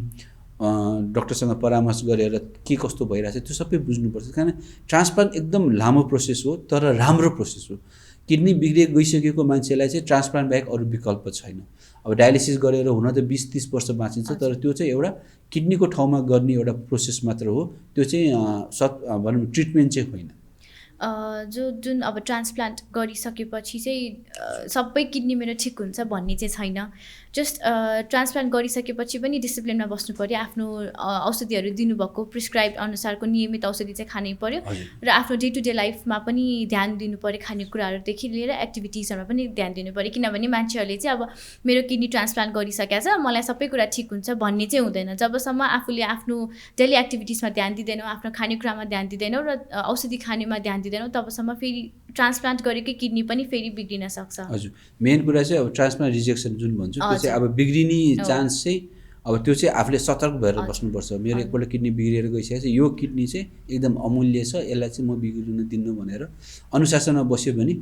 डक्टरसँग परामर्श गरेर के कस्तो भइरहेछ त्यो सबै बुझ्नुपर्छ। कारण ट्रान्सप्लान्ट एकदम लामो प्रोसेस हो तर राम्रो प्रोसेस हो। किडनी गइसकेको मान्छेलाई चाहिँ ट्रान्सप्लान्ट बाहेक अरू विकल्प छैन। अब डायलिसिस गरेर हुन त 20-30 वर्ष बाँचिन्छ, तर त्यो चाहिँ एउटा किडनीको ठाउँमा गर्ने एउटा प्रोसेस मात्र हो, त्यो चाहिँ भनौँ ट्रिटमेन्ट चाहिँ होइन। जुन अब ट्रान्सप्लान्ट गरिसकेपछि चाहिँ सबै किडनी मेरो ठिक हुन्छ भन्ने चाहिँ छैन। जस्ट ट्रान्सप्लान्ट गरिसकेपछि पनि डिसिप्लिनमा बस्नु पऱ्यो, आफ्नो औषधिहरू दिनुभएको प्रिस्क्राइब अनुसारको नियमित औषधि चाहिँ खानै पऱ्यो र आफ्नो डे टु डे लाइफमा पनि ध्यान दिनु पऱ्यो, खानेकुराहरूदेखि लिएर एक्टिभिटिजहरूमा पनि ध्यान दिनु पऱ्यो। किनभने मान्छेहरूले चाहिँ अब मेरो किडनी ट्रान्सप्लान्ट गरिसकेको छ मलाई सबै कुरा ठिक हुन्छ भन्ने चाहिँ हुँदैन। जबसम्म आफूले आफ्नो डेली एक्टिभिटिजमा ध्यान दिँदैनौँ, आफ्नो खानेकुरामा ध्यान दिँदैनौँ र औषधि खानेमा ध्यान दिँदैनौँ तबसम्म फेरि ट्रान्सप्लान्ट गरेकै किडनी पनि फेरि बिग्रिन सक्छ। हजुर, मेन कुरा चाहिँ अब ट्रान्सप्लान्ट रिजेक्सन जुन भन्छु त्यो चाहिँ अब बिग्रिने चान्स चाहिँ अब त्यो चाहिँ आफूले सतर्क भएर बस्नुपर्छ। मेरो एकपल्ट किडनी बिग्रिएर गइसकेको छ, यो किडनी चाहिँ एकदम अमूल्य छ, यसलाई चाहिँ म बिग्रिन दिन्नु भनेर अनुशासनमा बस्यो भने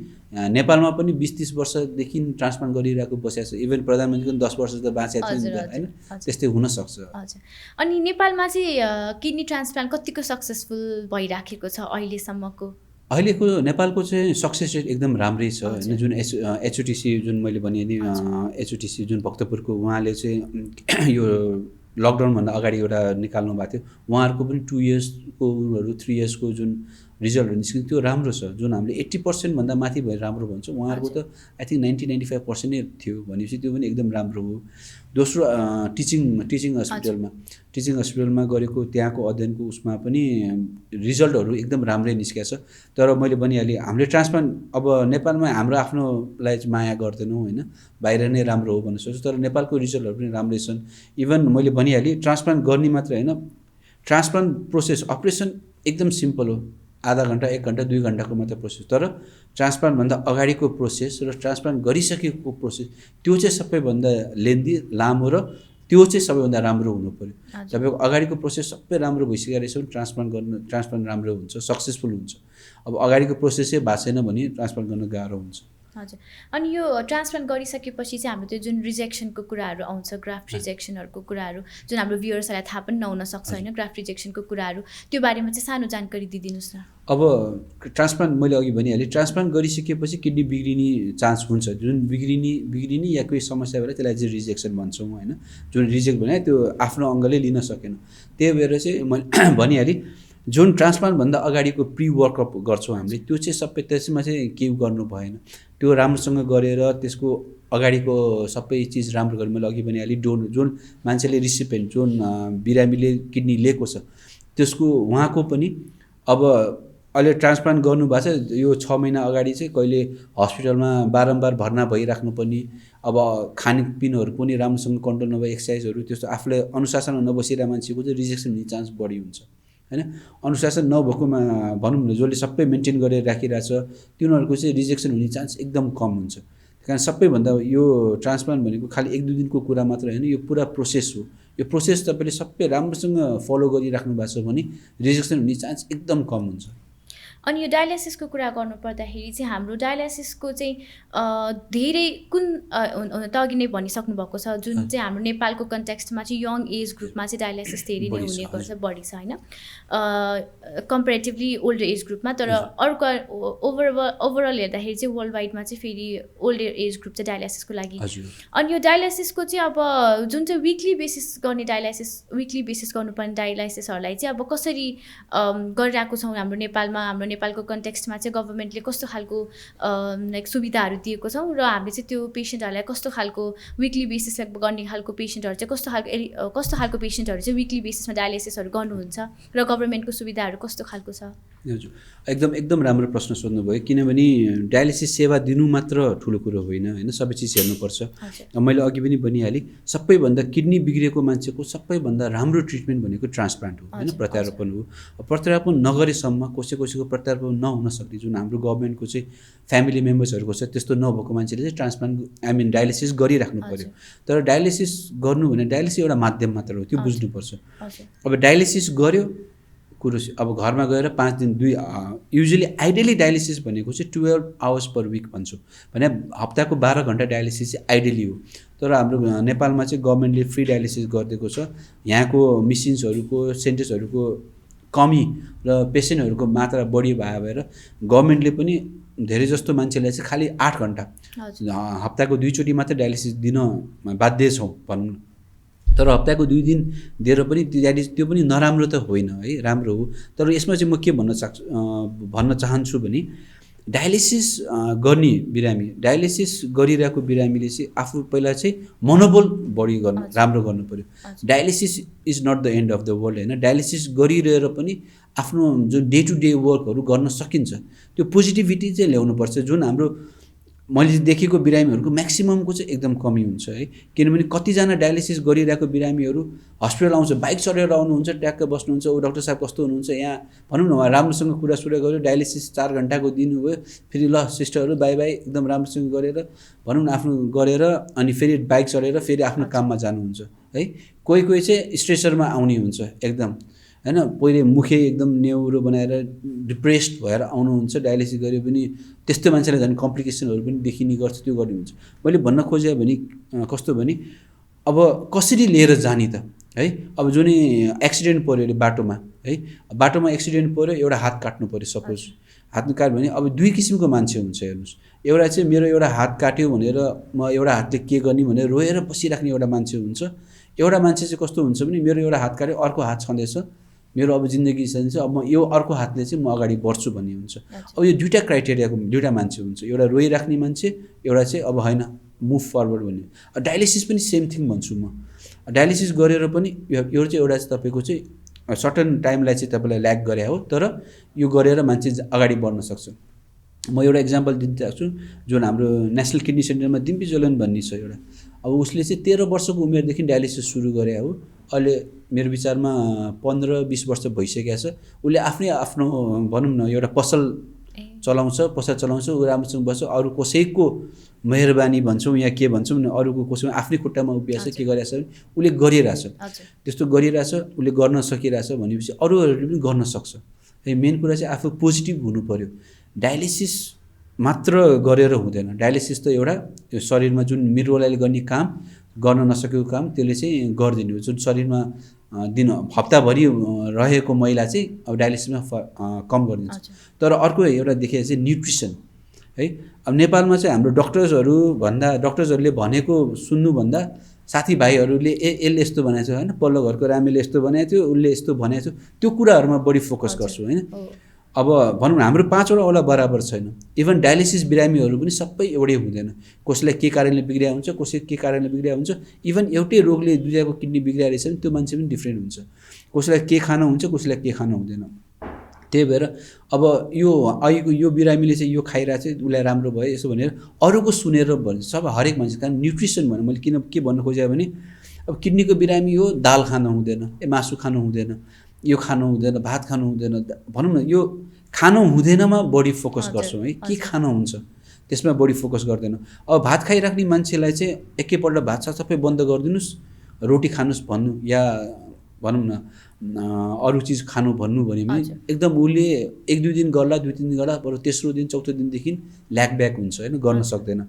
नेपालमा पनि 20-30 वर्षदेखि ट्रान्सप्लान्ट गरिरहेको बसेको छ। इभन प्रधानमन्त्री पनि 10 वर्ष त बाँचेको छ नि त, होइन? त्यस्तै हुनसक्छ। हजुर, अनि नेपालमा चाहिँ किडनी ट्रान्सप्लान्ट कतिको सक्सेसफुल भइराखेको छ अहिलेसम्मको? अहिलेको नेपालको चाहिँ सक्सेस रेट एकदम राम्रै छ, होइन? जुन एचओटिसी जुन मैले भने नि एचओटिसी जुन भक्तपुरको उहाँले चाहिँ यो लकडाउनभन्दा अगाडि एउटा निकाल्नु भएको थियो, उहाँहरूको पनि 2 इयर्सको 3 इयर्सको जुन रिजल्टहरू निस्किन्छ त्यो राम्रो छ। जुन हामीले 80% भन्दा माथि भएर राम्रो भन्छौँ, उहाँहरूको त आई थिङ्क 90-95% नै थियो भनेपछि त्यो पनि एकदम राम्रो हो। दोस्रो टिचिङ हस्पिटलमा गरेको त्यहाँको अध्ययनको उसमा पनि रिजल्टहरू एकदम राम्रै निस्केको छ। तर मैले भनिहालेँ हामीले ट्रान्सप्लान्ट अब नेपालमा हाम्रो आफ्नोलाई चाहिँ माया गर्दैनौँ, होइन? बाहिर नै राम्रो हो भन्न सक्छु, तर नेपालको रिजल्टहरू पनि राम्रै छन्। इभन मैले भनिहालेँ ट्रान्सप्लान्ट गर्ने मात्र होइन, ट्रान्सप्लान्ट प्रोसेस अपरेसन एकदम सिम्पल हो, आधा घन्टा 1 घन्टा 2 घन्टाको मात्र प्रोसेस। तर ट्रान्सप्लान्टभन्दा अगाडिको प्रोसेस र ट्रान्सप्लान्ट गरिसकेको प्रोसेस त्यो चाहिँ सबैभन्दा लेन्दी लामो र त्यो चाहिँ सबैभन्दा राम्रो हुनु पऱ्यो। तपाईँको अगाडिको प्रोसेस सबै राम्रो भइसकेको रहेछ भने ट्रान्सप्लान्ट राम्रो हुन्छ, सक्सेसफुल हुन्छ। अब अगाडिको प्रोसेसै भएको छैन भने ट्रान्सप्लान्ट गर्न गाह्रो हुन्छ। हजुर, अनि यो ट्रान्सप्लान्ट गरिसकेपछि चाहिँ हाम्रो त्यो जुन रिजेक्सनको कुराहरू आउँछ, ग्राफ्ट रिजेक्सनहरूको कुराहरू जुन हाम्रो भ्युअर्सहरूलाई थाहा पनि नहुन सक्छ, होइन? ग्राफ्ट रिजेक्सनको कुराहरू त्यो बारेमा चाहिँ सानो जानकारी दिइदिनुहोस् न। अब ट्रान्सप्लान्ट मैले अघि भनिहालेँ, ट्रान्सप्लान्ट गरिसकेपछि किडनी बिग्रिने चान्स हुन्छ। जुन बिग्रिने या कोही समस्या भएर त्यसलाई चाहिँ रिजेक्सन भन्छौँ, होइन? जुन रिजेक्ट भने त्यो आफ्नो अङ्गले लिन सकेन, त्यही भएर चाहिँ मैले भनिहालेँ जुन ट्रान्सप्लान्टभन्दा अगाडिको प्रि वर्कअप गर्छौँ हामीले, त्यो चाहिँ सबै त्यसमा चाहिँ केही गर्नु भएन। त्यो राम्रोसँग गरेर त्यसको अगाडिको सबै चिज राम्रो गरेर मैले अघि भनिहालेँ जुन मान्छेले रिसिपेन्ट जुन बिरामीले किडनी लिएको छ त्यसको उहाँको पनि अब अहिले ट्रान्सप्लान्ट गर्नुभएको छ, यो 6 महिना अगाडि चाहिँ कहिले हस्पिटलमा बारम्बार भर्ना भइराख्नुपर्ने, अब खानपिनहरू पनि राम्रोसँग कन्ट्रोल नभए एक्सर्साइजहरू त्यस्तो आफूले अनुशासनमा नबसिरहेको मान्छेको चाहिँ रिजेक्सन हुने चान्स बढी हुन्छ, होइन? अनुशासन नभएकोमा भनौँ न जसले सबै मेन्टेन गरेर राखिरहेछ तिनीहरूको चाहिँ रिजेक्सन हुने चान्स एकदम कम हुन्छ। त्यही कारण सबैभन्दा यो ट्रान्सप्लान्ट भनेको खालि 1-2 दिनको कुरा मात्र होइन, यो पुरा प्रोसेस हो। यो प्रोसेस तपाईँले सबै राम्रोसँग फलो गरिराख्नु भएको छ भने रिजेक्सन हुने चान्स एकदम कम हुन्छ। अनि यो डायलाइसिसको कुरा गर्नु पर्दाखेरि चाहिँ हाम्रो डायलाइसिसको चाहिँ धेरै कुन त अघि नै भनिसक्नु भएको छ, जुन चाहिँ हाम्रो नेपालको कन्टेक्स्टमा चाहिँ यङ एज ग्रुपमा चाहिँ डायलाइसिस धेरै नै हुने गर्छ, बढी छ, होइन? कम्पेरेटिभली ओल्डर एज ग्रुपमा। तर अर्को ओभरअल हेर्दाखेरि चाहिँ वर्ल्ड वाइडमा चाहिँ फेरि ओल्डर एज ग्रुप चाहिँ डायलाइसिसको लागि। अनि यो डायलाइसिसको चाहिँ अब जुन चाहिँ विकली बेसिस गर्नुपर्ने डायलाइसिसहरूलाई चाहिँ अब कसरी गरिरहेको छौँ हाम्रो नेपालको कन्टेक्स्टमा चाहिँ गभर्मेन्टले कस्तो खालको लाइक सुविधाहरू दिएको छौँ र हामीले चाहिँ त्यो पेसेन्टहरूलाई कस्तो खालको विकली बेसिसमा गर्ने खालको पेसेन्टहरू चाहिँ कस्तो खालको पेसेन्टहरू चाहिँ विकली बेसिसमा डायलाइसिसहरू गर्नुहुन्छ र गभर्मेन्टको सुविधाहरू कस्तो खालको छ? हजुर, एकदम राम्रो प्रश्न सोध्नुभयो। किनभने डायलाइसिस सेवा दिनु मात्र ठुलो कुरो होइन, होइन? सबै चिज हेर्नुपर्छ। मैले अघि पनि भनिहालेँ सबैभन्दा किडनी बिग्रेको मान्छेको सबैभन्दा राम्रो ट्रिटमेन्ट भनेको ट्रान्सप्लान्ट हो, होइन? प्रत्यारोपण हो। प्रत्यारोपण नगरेसम्म कसैको प्रत्यारोपण नहुन सक्ने जुन हाम्रो गभर्मेन्टको चाहिँ फ्यामिली मेम्बर्सहरूको छ त्यस्तो नभएको मान्छेले चाहिँ ट्रान्सप्लान्ट डायलाइसिस गरिराख्नु पऱ्यो। तर डायलाइसिस गर्नु भने डायलाइसिस एउटा माध्यम मात्र हो, त्यो बुझ्नुपर्छ। अब डायलाइसिस गर्यो कुरो अब घरमा गएर 5 दिन युजली आइडियली डायलिसिस भनेको चाहिँ 12 आवर्स पर विक भन्छु भने हप्ताको 12 घन्टा डायलिसिस चाहिँ आइडियली हो। तर हाम्रो नेपालमा चाहिँ गभर्मेन्टले फ्री डायलिसिस गरिदिएको छ। यहाँको मिसिन्सहरूको सेन्टर्सहरूको कमी र पेसेन्टहरूको मात्रा बढी भएर गभर्मेन्टले पनि धेरै जस्तो मान्छेलाई चाहिँ खालि 8 घन्टा हप्ताको 2 चोटि मात्र डायलिसिस दिन बाध्य छौँ भनौँ। तर हप्ताको 2 दिन दिएर पनि त्यो पनि नराम्रो त होइन, है? राम्रो हो। तर यसमा चाहिँ म के भन्न चाहन्छु भने डायलिसिस गर्ने बिरामी डायलिसिस गरिरहेको बिरामीले चाहिँ आफू पहिला चाहिँ मनोबल बढी राम्रो गर्नु पर्यो। Dialysis is not the end of the world, होइन? डायलिसिस गरिरहेर पनि आफ्नो जुन डे टु डे वर्कहरू गर्न सकिन्छ त्यो पोजिटिभिटी चाहिँ ल्याउनुपर्छ। जुन हाम्रो मैले देखेको बिरामीहरूको म्याक्सिममको चाहिँ एकदम कमी हुन्छ है। किनभने कतिजना डायलिसिस गरिरहेको बिरामीहरू हस्पिटल आउँछ, बाइक चढेर आउनुहुन्छ, ट्याक्क बस्नुहुन्छ, ऊ डाक्टर साहब कस्तो हुनुहुन्छ, यहाँ भनौँ न उहाँ राम्रोसँग कुरासुरा गर्यो, डायलिसिस 4 घन्टाको दिनुभयो, फेरि ल सिस्टरहरू बाई बाई एकदम राम्रोसँग गरेर भनौँ न आफ्नो गरेर अनि फेरि बाइक चढेर फेरि आफ्नो काममा जानुहुन्छ है। कोही कोही चाहिँ स्ट्रेचरमा आउने हुन्छ एकदम हैन, पहिले मुखे एकदम नेउरो बनाएर डिप्रेस्ड भएर आउनुहुन्छ, डायलिसिस गरे पनि त्यस्तो मान्छेलाई झन् कम्प्लिकेसनहरू पनि देखिने गर्छ, त्यो गर्ने हुन्छ। मैले भन्न खोजेँ भने कस्तो भने अब कसरी लिएर जाने त है। अब जुनै एक्सिडेन्ट पऱ्यो अरे बाटोमा है, बाटोमा एक्सिडेन्ट पऱ्यो, एउटा हात काट्नु पऱ्यो सपोज, हात काट्यो भने अब 2 किसिमको मान्छे हुन्छ हेर्नुहोस्। एउटा चाहिँ मेरो एउटा हात काट्यो भनेर म एउटा हातले के गर्ने भनेर रोएर बसिराख्ने एउटा मान्छे हुन्छ। एउटा मान्छे चाहिँ कस्तो हुन्छ भने मेरो एउटा हात काट्यो, अर्को हात छँदैछ, मेरो अब जिन्दगी छ, अब म यो अर्को हातले चाहिँ म अगाडि बढ्छु भन्ने हुन्छ। अब यो 2टा क्राइटेरियाको 2टा मान्छे हुन्छ, एउटा रोइराख्ने मान्छे, एउटा चाहिँ अब होइन मुभ फरवर्ड भन्ने। डायलिसिस पनि सेम थिङ भन्छु म। डायलिसिस गरेर पनि यो चाहिँ एउटा चाहिँ तपाईँको चाहिँ सर्टन टाइमलाई चाहिँ तपाईँलाई ल्याग गरे हो, तर यो गरेर मान्छे अगाडि बढ्न सक्छ। म एउटा इक्जाम्पल दिइरहेको छु, जुन हाम्रो नेसनल किडनी सेन्टरमा दिम्पी जोलन भन्ने छ एउटा, अब उसले चाहिँ 13 वर्षको उमेरदेखि डायलिसिस सुरु गरे हो। अहिले मेरो विचारमा 15-20 वर्ष भइसकेको छ। उसले आफ्नो भनौँ न एउटा पसल चलाउँछ, ऊ राम्रोसँग बस्छ, अरू कसैको मेहरबानी भन्छौँ या के भन्छौँ भने अरूको कसैमा आफ्नै खुट्टामा उभिएछ के गरिरहेछ भने उसले गरिरहेछ, त्यस्तो गरिरहेछ, उसले गर्न सकिरहेछ भनेपछि अरूहरूले पनि गर्न सक्छ है। मेन कुरा चाहिँ आफू पोजिटिभ हुनु पऱ्यो। डायलिसिस मात्र गरेर हुँदैन, डायलिसिस त एउटा शरीरमा जुन मृगौलाले गर्ने काम, गर्न नसकेको काम त्यसले चाहिँ गरिदिनु हो। जुन शरीरमा हप्ताभरि रहेको मैला चाहिँ अब डायलिसिसमा कम गरिदिन्छ। तर अर्को एउटा देखेको चाहिँ न्युट्रिसन है। अब नेपालमा चाहिँ हाम्रो डक्टर्सहरूले भनेको सुन्नुभन्दा साथीभाइहरूले यसले यस्तो भनेको छ होइन, पल्लो घरको रामेले यस्तो भनेको थियो, उसले यस्तो भनेको थियो, त्यो कुराहरूमा बढी फोकस गर्छु होइन। अब भनौँ न हाम्रो 5वटा औला बराबर छैन। इभन डायलिसिस बिरामीहरू पनि सबै एउटै हुँदैन, कसैलाई के कारणले बिग्रिया हुन्छ, कसै के कारणले बिग्रिया हुन्छ। इभन एउटै रोगले दुईटाको किडनी बिग्रिया रहेछ भने त्यो मान्छे पनि डिफ्रेन्ट हुन्छ, कसैलाई के खानु हुन्छ, कसैलाई के खानु हुँदैन। त्यही भएर अब यो बिरामीले चाहिँ यो खाइरहेको चाहिँ उसलाई राम्रो भयो यसो भनेर अरूको सुनेर भन्छ सब हरेक मान्छे। कारण न्युट्रिसन भने मैले किन के भन्नु खोजेँ भने अब किडनीको बिरामी हो, दाल खानु हुँदैन, मासु खानु हुँदैन, यो खानु हुँदैन, भात खानु हुँदैन, भनौँ न यो खानु हुँदैनमा बढी फोकस गर्छौँ है। के खानु हुन्छ त्यसमा बढी फोकस गर्दैन। अब भात खाइराख्ने मान्छेलाई चाहिँ एकैपल्ट भात सबै बन्द गरिदिनुहोस्, रोटी खानुहोस् भन्नु या भनौँ न अरू चिज खानु भन्नु भने एकदम उसले 1-2 दिन गर्ला, 2-3 दिन गर्ला, बरु तेस्रो दिन चौथो दिनदेखि ल्याग ब्याक हुन्छ होइन, गर्न सक्दैन।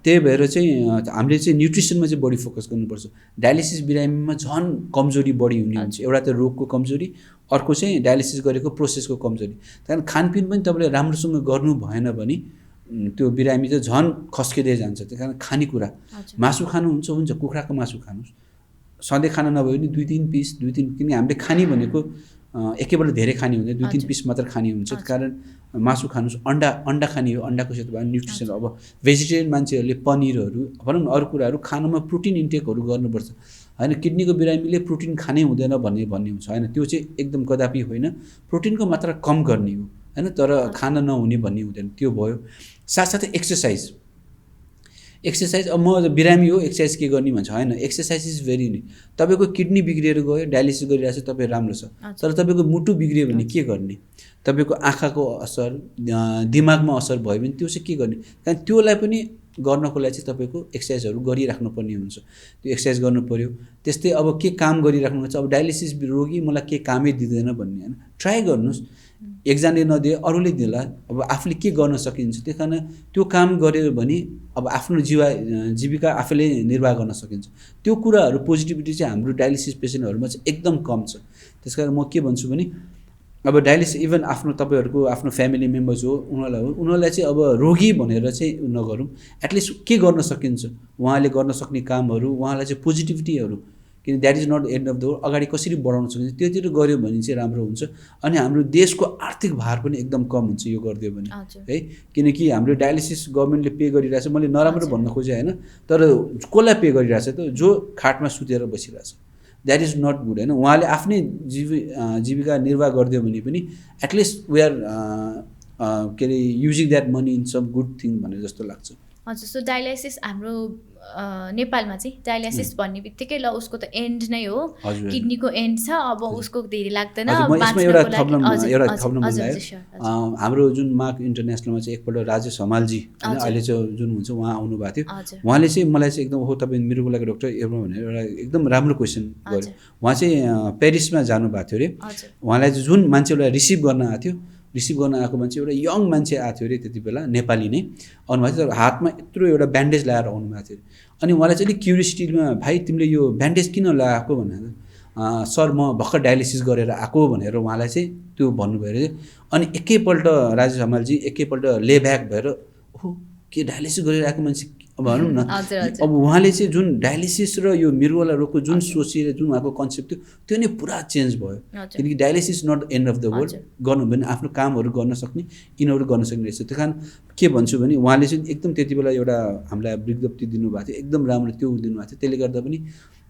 त्यही भएर चाहिँ हामीले चाहिँ न्युट्रिसनमा चाहिँ बढी फोकस गर्नुपर्छ। डायलिसिस बिरामीमा झन् कमजोरी बढी हुने हुन्छ। एउटा त रोगको कमजोरी, अर्को चाहिँ डायलिसिस गरेको प्रोसेसको कमजोरी। कारण खानपिन पनि तपाईँले राम्रोसँग गर्नु भएन भने त्यो बिरामी चाहिँ झन् खस्किँदै जान्छ। त्यही कारण खानेकुरा मासु खानुहुन्छ, कुखुराको मासु खानुहोस्, सधैँ खाना नभए पनि 2-3 पिस, किनकि हामीले खाने भनेको एकैपल्ट धेरै खाने हुँदैन, 2-3 पिस मात्र खाने हुन्छ। त्यस कारण मासु खानुहोस्, अन्डा खाने हो, अन्डाको साथ भयो न्युट्रिसन। अब भेजिटेरियन मान्छेहरूले पनिरहरू भनौँ न अरू कुराहरू खानुमा प्रोटिन इन्टेकहरू गर्नुपर्छ होइन। किडनीको बिरामीले प्रोटिन खानै हुँदैन भन्ने हुन्छ होइन, त्यो चाहिँ एकदम कदापि होइन। प्रोटिनको मात्रा कम गर्ने हो होइन, तर खाना नहुने भन्ने हुँदैन, त्यो भयो। साथसाथै एक्सर्साइज अब म बिरामी हो एक्सर्साइज के गर्ने भन्छ होइन, एक्सर्साइज इज भेरी नि। तपाईँको किडनी बिग्रिएर गयो, डायलिसिस गरिरहेको छ, तपाईँ राम्रो छ, तर तपाईँको मुटु बिग्रियो भने के गर्ने, तपाईँको आँखाको असर, दिमागमा असर भयो भने त्यो चाहिँ के गर्ने। कारण त्योलाई पनि गर्नको लागि चाहिँ तपाईँको एक्सर्साइजहरू गरिराख्नुपर्ने हुन्छ, त्यो एक्सर्साइज गर्नु पऱ्यो। त्यस्तै अब के काम गरिराख्नुहुन्छ, अब डायलिसिस रोगी मलाई के कामै दिँदैन भन्ने होइन, ट्राई गर्नुहोस्, एकजनाले नदिए अरूले दिला, अब आफूले के गर्न सकिन्छ। त्यही कारण त्यो काम गर्यो भने अब आफ्नो जीविका आफूले निर्वाह गर्न सकिन्छ। त्यो कुराहरू पोजिटिभिटी चाहिँ हाम्रो डायलिसिस पेसेन्टहरूमा चाहिँ एकदम कम छ। त्यस कारण म के भन्छु भने अब डायलिसिस इभन तपाईँहरूको आफ्नो फ्यामिली मेम्बर्स हो उनीहरूलाई चाहिँ अब रोगी भनेर चाहिँ नगरौँ, एटलिस्ट के गर्न सकिन्छ उहाँले गर्न सक्ने कामहरू, उहाँलाई चाहिँ पोजिटिभिटीहरू, किन that is not end of the world, अगाडि कसरी बढाउन सकिन्छ त्योतिर गऱ्यो भने चाहिँ राम्रो हुन्छ। अनि हाम्रो देशको आर्थिक भार पनि एकदम कम हुन्छ यो गरिदियो भने है। किनकि हाम्रो डायलिसिस गभर्मेन्टले पे गरिरहेछ, मैले नराम्रो भन्न खोजेँ होइन, तर कसलाई पे गरिरहेछ त, जो खाटमा सुतेर बसिरहेछ, द्याट इज नट गुड होइन। उहाँले आफ्नै जीविका निर्वाह गरिदियो भने पनि एटलिस्ट वी आर के अरे using that money in some good thing भनेर जस्तो लाग्छ। हजुर सो डायलाइसिस हाम्रो नेपालमा चाहिँ डायलाइसिस भन्ने बित्तिकै ल उसको त एन्ड नै हो, किडनीको एन्ड छ, अब उसको धेरै लाग्दैन हाम्रो जुन मार्क इन्टरनेसनलमा चाहिँ एकपल्ट राजेश हमालजी होइन अहिले चाहिँ जुन हुन्छ उहाँ आउनुभएको थियो, उहाँले चाहिँ मलाई चाहिँ एकदम हो तपाईँ मृगौलाको डक्टर एउटा भनेर एउटा एकदम राम्रो क्वेसन गर्यो। उहाँ चाहिँ पेरिसमा जानुभएको थियो अरे, उहाँलाई चाहिँ जुन मान्छेलाई रिसिभ गर्न आएको मान्छे एउटा यङ मान्छे आएको थियो अरे त्यति बेला, नेपाली नै आउनुभएको थियो, तर हातमा यत्रो एउटा ब्यान्डेज लगाएर आउनुभएको थियो। अनि उहाँलाई चाहिँ अलिक क्युरियोसिटीमा भाइ तिमीले यो ब्यान्डेज किन लगाएको भनेर, सर म भर्खर डायलिसिस गरेर आएको भनेर उहाँलाई चाहिँ त्यो भन्नुभयो अरे। अनि एकैपल्ट राजेश हमालजी एकैपल्ट लेब्याक भएर ओहो के डायलिसिस गरेर आएको मान्छे भनौँ न। अब उहाँले चाहिँ जुन डायलिसिस र यो मृगौला रोगको जुन सोचेर जुन उहाँको कन्सेप्ट थियो त्यो नै पुरा चेन्ज भयो, किनकि dialysis not the end of the world, गर्नु भने आफ्नो कामहरू गर्न सक्ने यिनीहरू गर्न सक्ने रहेछ। त्यही कारण के भन्छु भने उहाँले चाहिँ एकदम त्यति बेला एउटा हामीलाई विज्ञप्ति दिनुभएको थियो, एकदम राम्रो त्यो दिनुभएको थियो। त्यसले गर्दा पनि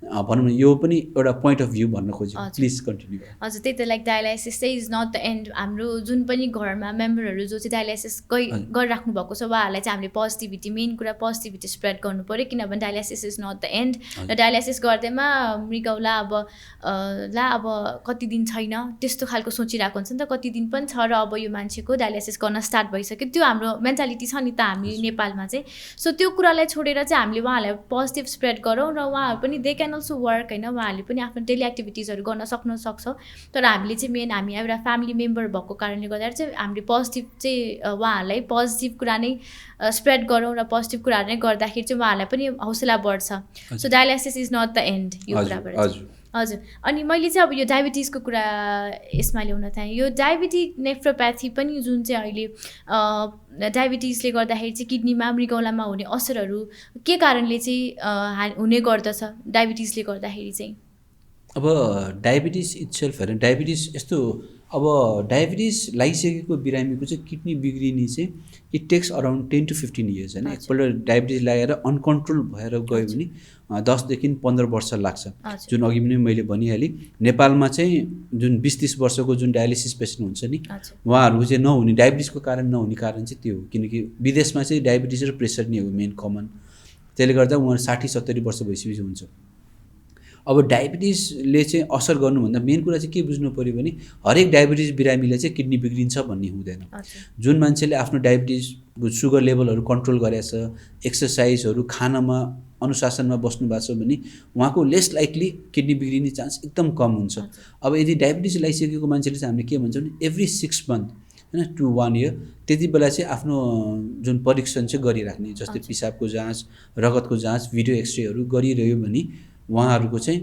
भनौँ न यो पनि एउटा पोइन्ट अफ भ्यू भन्न खोजेँ। Please continue. हजुर त्यही त लाइक डायलाइसिस चाहिँ इज नट द एन्ड। हाम्रो जुन पनि घरमा मेम्बरहरू जो चाहिँ डायलाइसिस गरिराख्नु भएको छ उहाँहरूलाई चाहिँ हामीले पोजिटिभिटी, मेन कुरा पोजिटिभिटी स्प्रेड गर्नु पऱ्यो, किनभने dialysis is not the end. र डायलाइसिस गर्दैमा मृगौला अब कति दिन छैन त्यस्तो खालको सोचिरहेको हुन्छ नि त, कति दिन पनि छ र अब यो मान्छेको डायलाइसिस गर्न स्टार्ट भइसक्यो, त्यो हाम्रो मेन्टालिटी छ नि त हामी नेपालमा चाहिँ। सो त्यो कुरालाई छोडेर चाहिँ हामीले उहाँहरूलाई पोजिटिभ स्प्रेड गरौँ र उहाँहरू पनि दे क्यान अल्सो वर्क होइन, उहाँहरूले पनि आफ्नो डेली एक्टिभिटिजहरू गर्न सक्छ। तर हामीले चाहिँ मेन हामी एउटा फ्यामिली मेम्बर भएको कारणले गर्दा चाहिँ हामीले पोजिटिभ चाहिँ उहाँहरूलाई पोजिटिभ कुरा नै स्प्रेड गरौँ र पोजिटिभ कुराहरू नै गर्दाखेरि चाहिँ उहाँहरूलाई पनि हौसला बढ्छ। So dialysis is not the end यो कुराबाट। हजुर अनि मैले चाहिँ अब यो डायबिटिजको कुरा यसमा ल्याउन चाहेँ। यो डायबिटिक नेफ्रोप्याथी पनि जुन चाहिँ अहिले डायबिटिजले गर्दाखेरि चाहिँ किडनीमा मृगौलामा हुने असरहरू के कारणले चाहिँ हुने गर्दछ डायबिटिजले गर्दाखेरि चाहिँ? अब डायबिटिज इट्सेल्फ होइन, डायबिटिज यस्तो अब डायबिटिज लागिसकेको बिरामीको चाहिँ किडनी बिग्रिने चाहिँ it takes around 10 to 15 years होइन। एकपल्ट डायबिटिज लागेर अनकन्ट्रोल भएर गयो भने 10 देखि 15 वर्ष लाग्छ। जुन अघि पनि मैले भनिहालेँ नेपालमा चाहिँ जुन 20-30 वर्षको जुन डायलिसिस पेसेन्ट हुन्छ नि उहाँहरूको चाहिँ नहुने, डायबिटिजको कारण नहुने कारण चाहिँ त्यो हो, किनकि विदेशमा चाहिँ डायबिटिज र प्रेसर नै हो मेन कमन। त्यसले गर्दा उहाँहरू 60-70 वर्ष भइसकेपछि हुन्छ। अब डायबिटिजले चाहिँ असर गर्नुभन्दा मेन कुरा चाहिँ के बुझ्नु पऱ्यो भने हरेक डायबिटिज बिरामीलाई चाहिँ किडनी बिग्रिन्छ भन्ने हुँदैन। जुन मान्छेले आफ्नो डायबिटिज सुगर लेभलहरू कन्ट्रोल गरेछ, एक्सर्साइजहरू खानामा अनुशासनमा बस्नु भएको छ भने उहाँको लेस लाइकली किडनी बिग्रिने चान्स एकदम कम हुन्छ। अब यदि डायबिटिज लगाइसकेको मान्छेले चाहिँ हामीले के भन्छौँ भने एभ्री 6 month होइन टु 1 year त्यति बेला चाहिँ आफ्नो जुन परीक्षण चाहिँ गरिराख्ने, जस्तै पिसाबको जाँच, रगतको जाँच, भिडियो एक्सरेहरू गरिरह्यो भने उहाँहरूको चाहिँ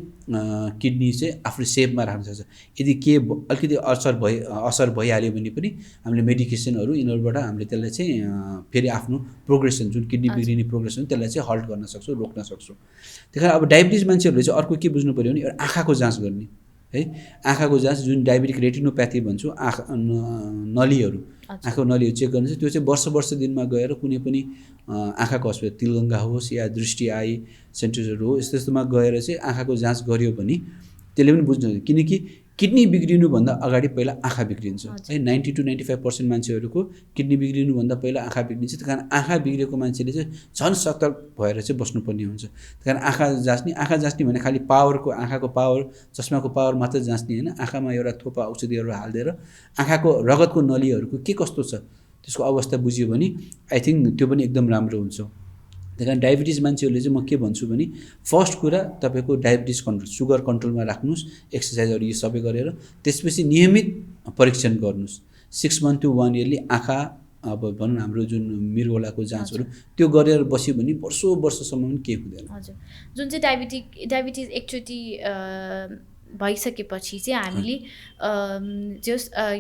किडनी चाहिँ आफ्नो सेपमा राख्न सक्छ। यदि के अलिकति असर भइहाल्यो भने पनि हामीले मेडिकेसनहरू यिनीहरूबाट हामीले त्यसलाई चाहिँ फेरि आफ्नो प्रोग्रेसन जुन किडनी बिग्रिने प्रोग्रेसन त्यसलाई चाहिँ हल्ट गर्न सक्छौँ, रोक्न सक्छौँ। त्यही कारण अब डायबिटिज मान्छेहरूले चाहिँ अर्को के बुझ्नु पऱ्यो भने एउटा आँखाको जाँच गर्ने है, आँखाको जाँच जुन डायबिटिक रेटिनोप्याथी भन्छौँ, नलीहरू आँखाको नलीहरू चेक गर्नु चाहिँ त्यो चाहिँ वर्ष दिनमा गएर कुनै पनि आँखाको अस्पताल तिलगङ्गा होस् या दृष्टि आई सेन्टरहरू हो यस्तोमा गएर चाहिँ आँखाको जाँच गर्यो भने त्यसले पनि बुझ्नु, किनकि किडनी बिग्रिनुभन्दा अगाडि पहिला आँखा बिग्रिन्छ है। 90 to 95% मान्छेहरूको किडनी बिग्रिनुभन्दा पहिला आँखा बिग्रिन्छ। त्यही कारण आँखा बिग्रेको मान्छेले चाहिँ झन् सतर्क भएर चाहिँ बस्नुपर्ने हुन्छ। त्यही कारण आँखा जाँच्ने भने खालि पावरको आँखाको पावर चस्माको पावर मात्र जाँच्ने होइन, आँखामा एउटा थोपा औषधिहरू हालिदिएर आँखाको रगतको नलीहरूको के कस्तो छ त्यसको अवस्था बुझ्यो भने आई थिङ्क त्यो पनि एकदम राम्रो हुन्छ। त्यही कारण डायबिटिज मान्छेहरूले चाहिँ म के भन्छु भने फर्स्ट कुरा तपाईँको डायबिटिज कन्ट्रोल, सुगर कन्ट्रोलमा राख्नुहोस्, एक्सर्साइजहरू यो सबै गरेर त्यसपछि नियमित परीक्षण गर्नुहोस्। 6 month to 1 year आँखा अब भनौँ हाम्रो जुन मृगौलाको जाँचहरू त्यो गरेर बस्यो भने वर्षसम्म पनि केही हुँदैन। हजुर जुन चाहिँ डायबिटिज एकचोटि भइसकेपछि चाहिँ हामीले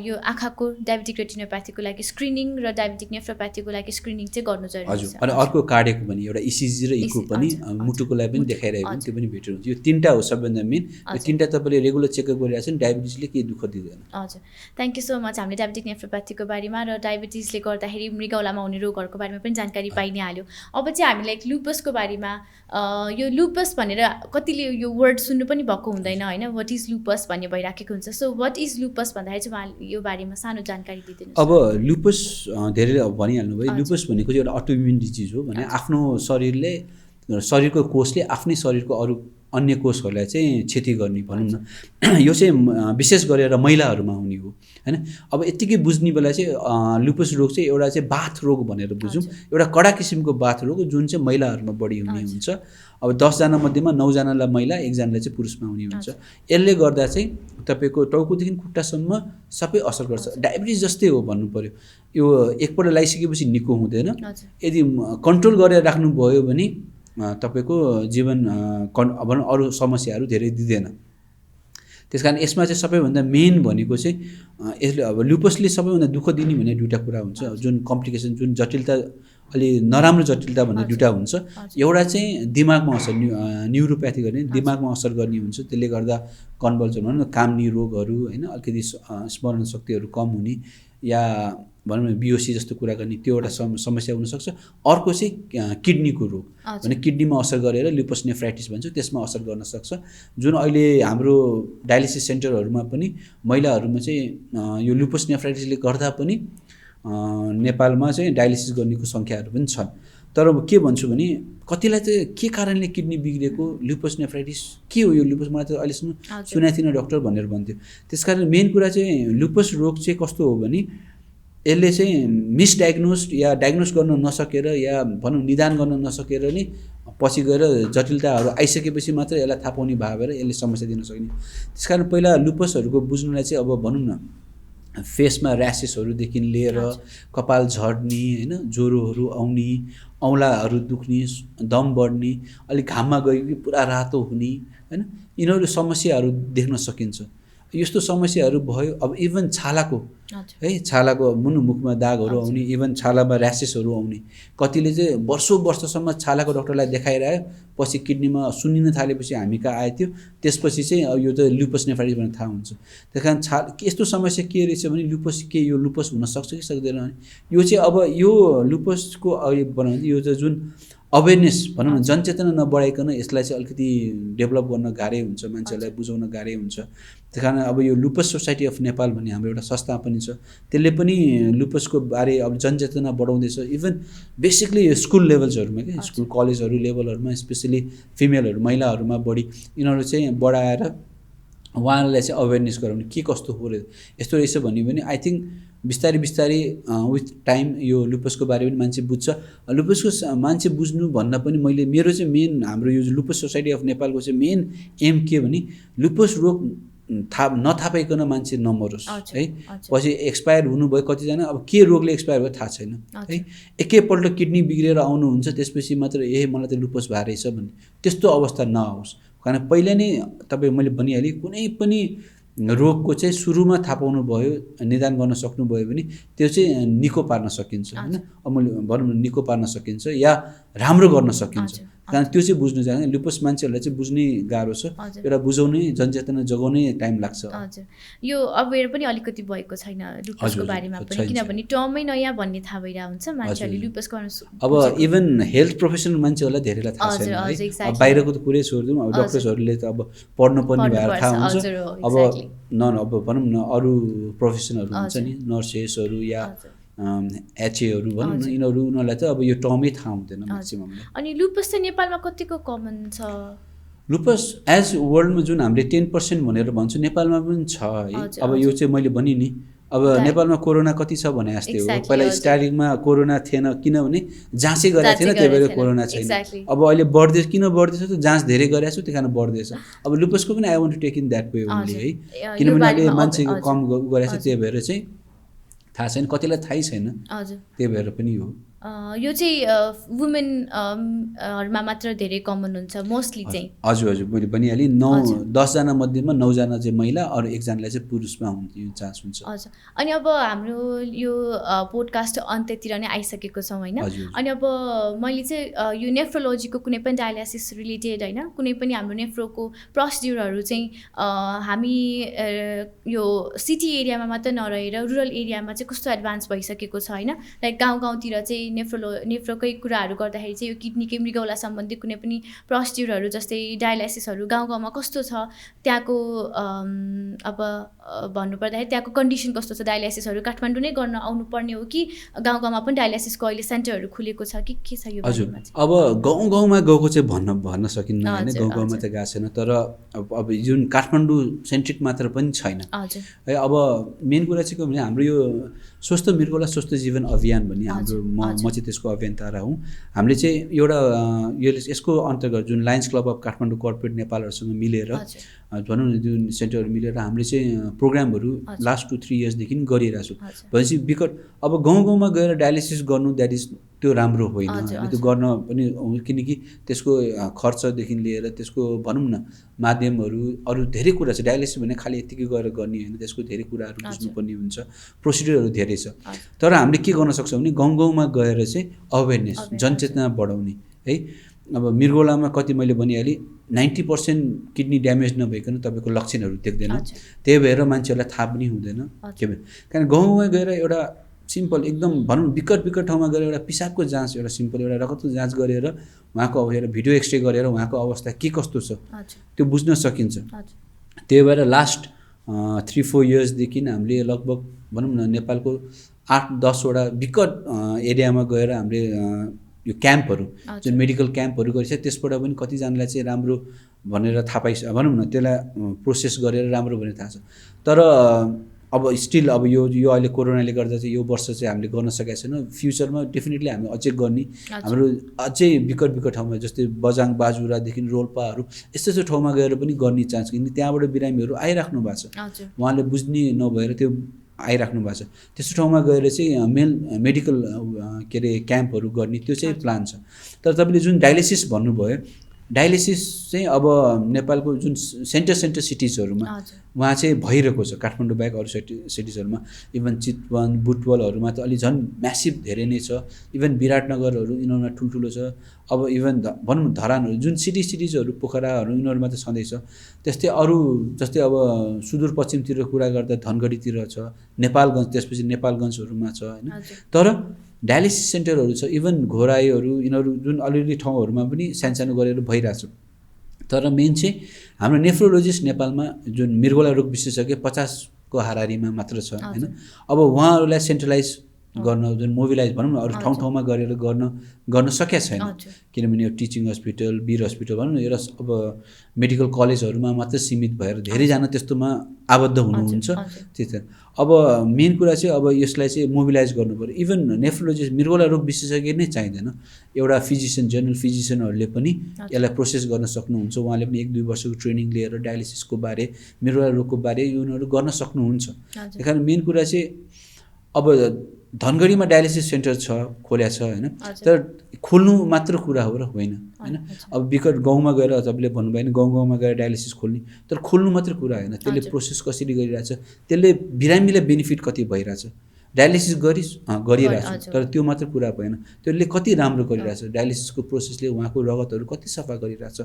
यो आँखाको डायबिटिक रेटिनोप्याथीको लागि स्क्रिनिङ र डायबिटिक नेफ्रोप्याथीको लागि स्क्रिनिङ चाहिँ गर्नु जरुरी छ। हजुर अनि अर्को कार्डियक पनि एउटा इसिजी र इको पनि मुटुको लागि पनि देखाइरहेको हुन्छ, त्यो पनि बेटर हुन्छ। यो तीनटा हो सबभन्दा मेन, यो तीनटा तपाईँले रेगुलर चेकअप गरिरहेको छ भने डायबिटिजले केही दुःख दिँदैन। हजुर थ्याङ्क यू सो मच। हामीले डायबिटिक नेफ्रोप्याथीको बारेमा र डायबिटिजले गर्दाखेरि मृगौलामा हुने रोगहरूको बारेमा पनि जानकारी पाइ नै हाल्यो। अब चाहिँ हामीले लुपसको बारेमा, यो लुपस भनेर कतिले यो वर्ड सुन्नु पनि भएको हुँदैन होइन, वाट इज लुपस भन्ने भइराखेको हुन्छ। सो वाट इज लुपस भन्दाखेरि चाहिँ उहाँले यो बारेमा सानो जानकारी दिइदिनु। अब लुपस धेरैले भनिहाल्नु भयो, लुपस भनेको चाहिँ एउटा अटोइम्युन डिजिज हो भने आफ्नो शरीरको कोषले आफ्नै शरीरको अरू अन्य कोषहरूलाई चाहिँ क्षति गर्ने भनौँ न। यो चाहिँ विशेष गरेर महिलाहरूमा हुने हो होइन। अब यत्तिकै बुझ्ने बेला चाहिँ लुपस रोग चाहिँ एउटा चाहिँ बाथ रोग भनेर बुझौँ, एउटा कडा किसिमको बाथ रोग जुन चाहिँ महिलाहरूमा बढी हुने हुन्छ। अब 10 जना मध्येमा 9 जनालाई महिला, 1 जनालाई चाहिँ पुरुषमा हुने हुन्छ। यसले गर्दा चाहिँ तपाईँको टाउकोदेखि खुट्टासम्म सबै असर गर्छ। डायबिटिज जस्तै हो भन्नु पर्यो। यो एकपल्ट लगाइसकेपछि निको हुँदैन, यदि कन्ट्रोल गरेर राख्नुभयो भने तपाईँको जीवन भनौँ अरू समस्याहरू धेरै दिँदैन। त्यस कारण यसमा चाहिँ सबैभन्दा मेन भनेको चाहिँ यसले अब लुपसले सबैभन्दा दुःख दिने भने दुईवटा कुरा हुन्छ, जुन कम्प्लिकेसन, जुन जटिलता, अलि नराम्रो जटिलता भन्ने दुईवटा हुन्छ। एउटा चाहिँ दिमागमा असर, न्युरोप्याथी गर्ने दिमागमा असर गर्ने हुन्छ। त्यसले गर्दा कन्भल्सन भनौँ न, कामनी रोगहरू होइन, अलिकति स्मरण शक्तिहरू कम हुने या भनौँ न बिओसी जस्तो कुरा गर्ने, त्यो एउटा समस्या हुनसक्छ। अर्को चाहिँ किडनीको रोग भने किडनीमा असर गरेर लुपस नेफ्राइटिस भन्छ, त्यसमा असर गर्न सक्छ। जुन अहिले हाम्रो डायलिसिस सेन्टरहरूमा पनि महिलाहरूमा चाहिँ यो लुपस नेफ्राइटिसले गर्दा पनि नेपालमा चाहिँ डायलिसिस गर्नेको सङ्ख्याहरू पनि छन्। तर के भन्छु भने कतिलाई चाहिँ के कारणले किडनी बिग्रेको, लुपस नेफ्राइटिस के हो यो लुपस, मलाई त अहिलेसम्म सुनेको थिइनँ डक्टर भनेर भन्थ्यो। त्यसकारण मेन कुरा चाहिँ लुपस रोग चाहिँ कस्तो हो भने यसले चाहिँ मिसडायग्नोस्ड या डायग्नोस गर्न नसकेर या भनौँ निदान गर्न नसकेर नि पछि गएर जटिलताहरू आइसकेपछि मात्र यसलाई थाहा पाउने भएर यसले समस्या दिन सक्ने। त्यसकारण पहिला लुपसहरूको बुझ्नुलाई चाहिँ अब भनौँ न फेसमा ऱ्यासेसहरूदेखि लिएर कपाल झर्ने होइन, ज्वरोहरू आउने, औँलाहरू दुख्ने, दम बढ्ने, अलिक घाममा गयो पुरा रातो हुने होइन, यिनीहरू समस्याहरू देख्न सकिन्छ। यस्तो समस्याहरू भयो। अब इभन छालाको है, छालाको मुखमा दागहरू आउने, इभन छालामा ऱ्यासेसहरू आउने। कतिले चाहिँ वर्षौँ छालाको डक्टरलाई देखाइरह्यो, पछि किडनीमा सुनिन थालेपछि हामी कहाँ आयो थियो, त्यसपछि चाहिँ यो त लुपस नेफ्राइटिस भनेर थाहा हुन्छ। त्यस कारण यस्तो समस्या के रहेछ भने लुपस के यो लुपस हुनसक्छ कि सक्दैन भने यो चाहिँ अब यो लुपसको बनाउँदा यो चाहिँ जुन अवेरनेस भनौँ न, जनचेतना नबढाइकन यसलाई चाहिँ अलिकति डेभलप गर्न गाह्रै हुन्छ, मान्छेहरूलाई बुझाउन गाह्रै हुन्छ। त्यस कारण अब यो लुपस सोसाइटी अफ नेपाल भन्ने हाम्रो एउटा संस्था पनि छ, त्यसले पनि लुपसको बारे अब जनचेतना बढाउँदैछ। इभन बेसिकली स्कुल लेभल्सहरूमा क्या, स्कुल कलेजहरू लेभलहरूमा स्पेसली फिमेलहरू महिलाहरूमा बढी यिनीहरू चाहिँ बढाएर उहाँहरूलाई चाहिँ अवेरनेस गराउने के कस्तो हो यस्तो रहेछ भन्यो भने आई थिङ्क बिस्तारै विथ टाइम यो लुपसको बारे पनि मान्छे बुझ्छ। लुपसको मान्छे बुझ्नु भन्दा पनि मेरो चाहिँ मेन हाम्रो यो लुपस सोसाइटी अफ नेपालको चाहिँ मेन एम के भने लुपस रोग नथाहा पाइकन मान्छे नमरोस् है। पछि एक्सपायर हुनुभयो कतिजना, अब के रोगले एक्सपायर भयो थाहा छैन है, एकैपल्ट किडनी बिग्रेर आउनुहुन्छ त्यसपछि मात्र मलाई त लुपस भए रहेछ भन्ने त्यस्तो अवस्था नआओस्। कारण पहिला नै तपाईँ मैले भनिहालेँ, कुनै पनि रोगको चाहिँ सुरुमा थाहा पाउनु भयो, निदान गर्न सक्नुभयो भने त्यो चाहिँ निको पार्न सकिन्छ होइन। अब मैले भनौँ न निको पार्न सकिन्छ या राम्रो गर्न सकिन्छ। कारण त्यो चाहिँ बुझ्नु चाहिने, लुपस मान्छेहरूलाई चाहिँ बुझ्नै गाह्रो छ, एउटा बुझाउने जनचेतना जगाउनै टाइम लाग्छ। हजुर, यो अवेर पनि अलिकति भएको छैन लुपसको बारेमा पनि, किनभने टर्मै नयाँ भन्ने थाहा भइरहेको हुन्छ मान्छेहरूले लुपसको। अब इभन हेल्थ प्रोफेसनल मान्छेहरूलाई धेरैलाई थाहा छैन है। बाहिरको त कुरै छोडिदिउँ, अब डक्टर्सहरूले त अब पढ्नु पर्ने भएर थाहा हुन्छ। अब भनौँ न अरू प्रोफेसनलहरू हुन्छ नि, नर्सेसहरू या एचएहरू भनौँ न, उनीहरूलाई त अब यो टर्मै थाहा हुँदैन म्याक्सिममले। अनि लुपस चाहिँ नेपालमा कतिको कमन छ? लुपस एज वर्ल्डमा जुन हामीले 10% भनेर भन्छौँ, नेपालमा पनि छ है। अब यो चाहिँ मैले भने नि, अब नेपालमा कोरोना कति छ भने जस्तै हो। पहिला स्टार्टिङमा कोरोना थिएन, किनभने जाँचै गरेको थिएन, त्यही भएर कोरोना छैन। अब अहिले बढ्दैछ, किन बढ्दैछ त जाँच धेरै गरेको छु त्यही कारण बढ्दैछ। अब लुपसको पनि I want to take in that way only है, किनभने अहिले मान्छेको कम गरेको छ, त्यही भएर चाहिँ थाहा छैन, कतिलाई थाहै छैन, त्यही भएर पनि हो। यो चाहिँ वुमेनहरूमा मात्र धेरै कमन हुन्छ मोस्टली चाहिँ। हजुर मैले भनिहालेँ, 10 जना मध्येमा 9 जना चाहिँ महिला, अरू 1 जनालाई चाहिँ पुरुषमा हुने चान्स हुन्छ। हजुर, अनि अब हाम्रो यो पोडकास्ट अन्त्यतिर नै आइसकेको छौँ होइन। अनि अब मैले चाहिँ यो नेफ्रोलोजीको कुनै पनि डायलासिस रिलेटेड होइन, कुनै पनि हाम्रो नेफ्रोको प्रोसिड्युरहरू चाहिँ हामी यो सिटी एरियामा मात्र नरहेर रुरल एरियामा चाहिँ कस्तो एडभान्स भइसकेको छ होइन। लाइक गाउँतिर चाहिँ नेफ्रोकै कुराहरू गर्दाखेरि चाहिँ यो किडनीकै मृगौला सम्बन्धी कुनै पनि प्रोसिड्युरहरू जस्तै डायलाइसिसहरू गाउँ गाउँमा कस्तो छ, त्यहाँको अब भन्नुपर्दाखेरि त्यहाँको कन्डिसन कस्तो छ, डायलाइसिसहरू काठमाडौँ नै गर्न आउनुपर्ने हो कि गाउँ गाउँमा पनि डायलाइसिसको अहिले सेन्टरहरू खुलेको छ कि के छ यो बारेमा चाहिँ? अब गाउँ गाउँमा गएको चाहिँ भन्न सकिन्न होइन, गाउँ गाउँमा त गएको छैन, तर अब जुन काठमाडौँ सेन्ट्रिक मात्र पनि छैन है। अब मेन कुरा चाहिँ के भने हाम्रो यो स्वस्थ मृगौला स्वस्थ जीवन अभियान भन्ने हाम्रो म चाहिँ त्यसको अभियन्ता हुँ। हामीले चाहिँ एउटा यसको अन्तर्गत जुन Lions Club of Kathmandu corporate नेपालहरूसँग मिलेर भनौँ न जुन सेन्टरहरू मिलेर हामीले चाहिँ प्रोग्रामहरू लास्ट 2-3 इयर्सदेखि गरिरहेको छौँ। भनेपछि विकट अब गाउँ गाउँमा गएर डायलिसिस गर्नु द्याट इज त्यो राम्रो होइन होइन, त्यो गर्न पनि किनकि त्यसको खर्चदेखि लिएर त्यसको भनौँ न माध्यमहरू अरू धेरै कुरा छ। डायलिसिस भने खालि यतिकै गएर गर्ने होइन, त्यसको धेरै कुराहरू बुझ्नुपर्ने हुन्छ, प्रोसिड्युरहरू धेरै छ। तर हामीले के गर्न सक्छौँ भने गाउँ गाउँमा गएर चाहिँ अवेरनेस जनचेतना बढाउने है। अब मृगौलामा कति मैले भनिहालेँ 90% किडनी ड्यामेज नभइकन तपाईँको लक्षणहरू देख्दैन, त्यही भएर मान्छेहरूलाई थाहा पनि हुँदैन के भने। कारण गाउँमा गएर एउटा सिम्पल एकदम भनौँ विकट ठाउँमा गएर एउटा पिसाबको जाँच, एउटा सिम्पल एउटा रगतको जाँच गरेर उहाँको अब एउटा भिडियो एक्सरे गरेर उहाँको अवस्था के कस्तो छ त्यो बुझ्न सकिन्छ। त्यही भएर लास्ट 3-4 इयर्सदेखि हामीले लगभग भनौँ न नेपालको 8-10 वटा विकट एरियामा गएर हामीले यो क्याम्पहरू जुन मेडिकल क्याम्पहरू गरिन्छ त्यसबाट पनि कतिजनालाई चाहिँ राम्रो भनेर थाहा पाइस भनौँ न, त्यसलाई प्रोसेस गरेर राम्रो भनेर थाहा छ। तर अब स्टिल अब यो अहिले कोरोनाले गर्दा चाहिँ यो वर्ष चाहिँ हामीले गर्न सकेका छैनौँ। फ्युचरमा डेफिनेटली हामी अझै गर्ने, हाम्रो अझै विकट ठाउँमा जस्तै बजाङ बाजुरादेखि रोल्पाहरू यस्तो ठाउँमा गएर पनि गर्ने चान्स, किनकि त्यहाँबाट बिरामीहरू आइराख्नु भएको छ, उहाँले बुझ्ने नभएर त्यो आइराख्नु भएको छ। त्यस्तो ठाउँमा गएर चाहिँ मेडिकल के अरे क्याम्पहरू गर्ने त्यो चाहिँ प्लान छ। तर तपाईँले जुन डायलिसिस भन्नुभयो, डायलिसिस चाहिँ अब नेपालको जुन सेन्टर सिटिजहरूमा वहाँ चाहिँ भइरहेको छ, काठमाडौँ बाहेक अरू सिटिजहरूमा इभन चितवन बुटवलहरूमा त अलि झन् म्यासिभ धेरै नै छ। इभन विराटनगरहरू यिनीहरूमा ठुल्ठुलो छ। अब इभन भनौँ धरानहरू जुन सिटिजहरू पोखराहरू यिनीहरूमा त छँदैछ। त्यस्तै अरू जस्तै अब सुदूरपश्चिमतिर कुरा गर्दा धनगढीतिर छ, नेपालगञ्ज, त्यसपछि नेपालगञ्जहरूमा छ होइन। तर डायलिसिस सेन्टरहरू छ, इभन घोराईहरू यिनीहरू जुन अलिअलि ठाउँहरूमा पनि सानो गरेर भइरहेछ। तर मेन चाहिँ हाम्रो नेफ्रोलोजिस्ट नेपालमा जुन मृगौला रोग विशेषज्ञ 50को हाराहारीमा मात्र छ होइन। अब उहाँहरूलाई सेन्ट्रलाइज गर्न जुन मोबिलाइज भनौँ न अरू ठाउँमा गरेर गर्न सकेका छैन, किनभने यो टिचिङ हस्पिटल वीर हस्पिटल भनौँ न एउटा अब मेडिकल कलेजहरूमा मात्र सीमित भएर धेरैजना त्यस्तोमा आबद्ध हुनुहुन्छ। त्यही अब मेन कुरा चाहिँ अब यसलाई चाहिँ मोबिलाइज गर्नु पऱ्यो। इभन नेफ्रोलोजिस्ट मृगौला रोग विशेषज्ञ नै चाहिँदैन, एउटा फिजिसियन जनरल फिजिसियनहरूले पनि यसलाई प्रोसेस गर्न सक्नुहुन्छ। उहाँले पनि 1-2 वर्षको ट्रेनिङ लिएर डायलिसिसको बारे मृगौला रोगको बारे उनीहरू गर्न सक्नुहुन्छ। त्यही कारण मेन कुरा चाहिँ अब धनगढीमा डायलिसिस सेन्टर खोल्या छ होइन, तर खोल्नु मात्र कुरा हो र होइन होइन। अब विकट गाउँमा गएर तपाईँले भन्नुभयो नि गाउँ गाउँमा गएर डायलिसिस खोल्ने, तर खोल्नु मात्र कुरा होइन, त्यसले प्रोसेस कसरी गरिरहेछ, त्यसले बिरामीलाई बेनिफिट कति भइरहेछ। डायलिसिस गरिरहेछ तर त्यो मात्र कुरा भएन, त्यसले कति राम्रो गरिरहेछ, डायलिसिसको प्रोसेसले उहाँको रगतहरू कति सफा गरिरहेछ,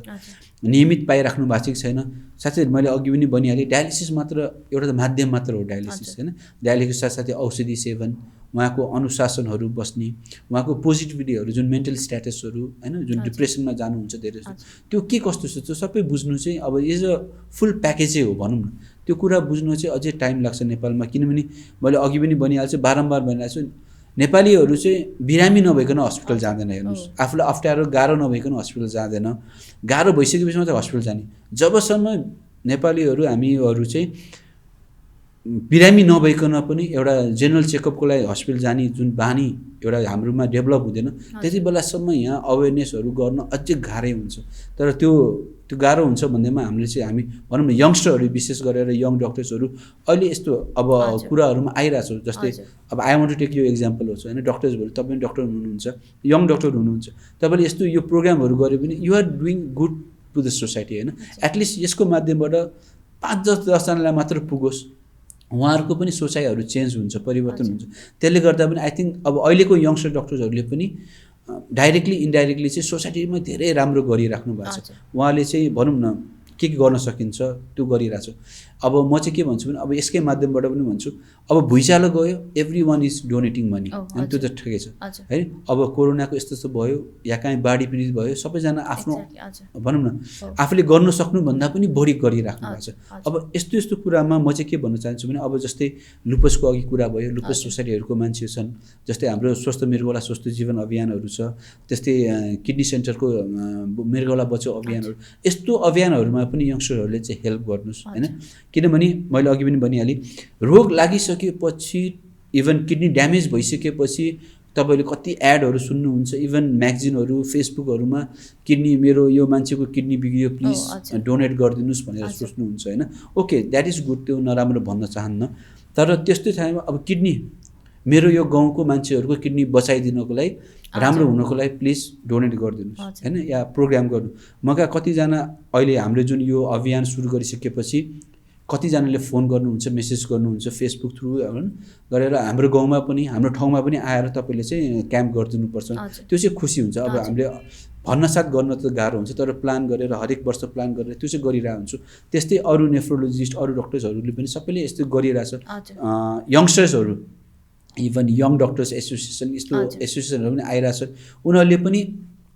नियमित पाइराख्नु भएको कि छैन। साथै मैले अघि पनि भनिहालेँ डायलिसिस मात्र एउटा त माध्यम मात्र हो डायलिसिस होइन। डायलिसिस साथसाथै औषधि सेवन, उहाँको अनुशासनहरू बस्ने, उहाँको पोजिटिभिटीहरू जुन मेन्टल स्ट्याटसहरू होइन, जुन डिप्रेसनमा जानुहुन्छ धेरै त्यो के कस्तो छ त्यो सबै बुझ्नु चाहिँ अब एज अ फुल प्याकेजै हो भनौँ न। त्यो कुरा बुझ्नु चाहिँ अझै टाइम लाग्छ नेपालमा, किनभने मैले अघि पनि भनिहाल्छु, बारम्बार भनिरहेको छु, नेपालीहरू चाहिँ बिरामी नभइकन हस्पिटल जाँदैन। हेर्नुहोस्, आफूलाई अप्ठ्यारो गाह्रो नभइकन हस्पिटल जाँदैन, गाह्रो भइसकेपछि मात्रै हस्पिटल जाने। जबसम्म नेपालीहरू हामीहरू चाहिँ बिरामी नभइकन पनि एउटा जेनरल चेकअपको लागि हस्पिटल जाने जुन बानी एउटा हाम्रोमा डेभलप हुँदैन, त्यति बेलासम्म यहाँ अवेरनेसहरू गर्न अझै गाह्रै हुन्छ। तर त्यो गाह्रो हुन्छ भन्दैमा हामीले चाहिँ हामी भनौँ न यङ्स्टरहरू विशेष गरेर यङ डक्टर्सहरू अहिले यस्तो अब कुराहरूमा आइरहेको छ। जस्तै अब आई वान्ट टु टेक यो एक्जाम्पल होस् होइन, डक्टर्सहरू तपाईँ डक्टर हुनुहुन्छ, यङ डक्टर हुनुहुन्छ, तपाईँले यस्तो यो प्रोग्रामहरू गरे पनि you are doing good to the society होइन। एटलिस्ट यसको माध्यमबाट 5-10 जनालाई मात्र पुगोस्, उहाँहरूको पनि सोचाइहरू चेन्ज हुन्छ, परिवर्तन हुन्छ। त्यसले गर्दा पनि आई थिङ्क अब अहिलेको यङ्स्टर डक्टर्सहरूले पनि डाइरेक्टली इन्डाइरेक्टली चाहिँ सोसाइटीमा धेरै राम्रो गरिराख्नु भएको छ। उहाँले चाहिँ भनौँ न के गर्न सकिन्छ त्यो गरिरहेको छु। अब म चाहिँ के भन्छु भने अब यसकै माध्यमबाट पनि भन्छु, अब भुइँचालो गयो every one is donating money, अनि त्यो त ठिकै छ है। अब कोरोनाको यस्तो भयो या काहीँ बाढी पीडित भयो, सबैजना आफ्नो भनौँ न आफूले गर्न सक्नुभन्दा पनि बढी गरिराख्नु भएको छ। अब यस्तो यस्तो कुरामा म चाहिँ के भन्न चाहन्छु भने अब जस्तै लुपसको अघि कुरा भयो, लुपस सोसाइटीहरूको मान्छे छन्, जस्तै हाम्रो स्वस्थ मृगौला स्वस्थ जीवन अभियानहरू छ, त्यस्तै किडनी सेन्टरको मृगौला बचाउ अभियानहरू, यस्तो अभियानहरूमा पनि यङ्स्टरहरूले चाहिँ हेल्प गर्नुहोस् होइन। किनभने मैले अघि पनि भनिहालेँ, रोग लागिसकेपछि इभन किडनी ड्यामेज भइसकेपछि तपाईँले कति एडहरू सुन्नुहुन्छ, इभन म्यागजिनहरू फेसबुकहरूमा किडनी मेरो यो मान्छेको किडनी बिग्रियो प्लिज डोनेट गरिदिनुहोस् भनेर सोच्नुहुन्छ होइन। ओके द्याट इज गुड, त्यो नराम्रो भन्न चाहन्न, तर त्यस्तै टाइममा अब किडनी मेरो यो गाउँको मान्छेहरूको किडनी बचाइदिनको लागि राम्रो हुनको लागि प्लिज डोनेट गरिदिनुहोस् होइन, या प्रोग्राम गर्नु। मका कतिजना अहिले हामीले जुन यो अभियान सुरु गरिसकेपछि कतिजनाले फोन गर्नुहुन्छ, मेसेज गर्नुहुन्छ फेसबुक थ्रु गरेर हाम्रो गाउँमा पनि हाम्रो ठाउँमा पनि आएर तपाईँले चाहिँ क्याम्प गरिदिनुपर्छ, त्यो चाहिँ खुसी हुन्छ। अब हामीले भन्नसाथ गर्न त गाह्रो हुन्छ, तर प्लान गरेर हरेक वर्ष प्लान गरेर त्यो चाहिँ गरिरहेको हुन्छु। त्यस्तै अरू नेफ्रोलोजिस्ट अरू डक्टर्सहरूले पनि सबैले यस्तो गरिरहेछ, यङ्स्टर्सहरू इभन यङ डक्टर्स एसोसिएसन यस्तो एसोसिएसनहरू पनि आइरहेछ, उनीहरूले पनि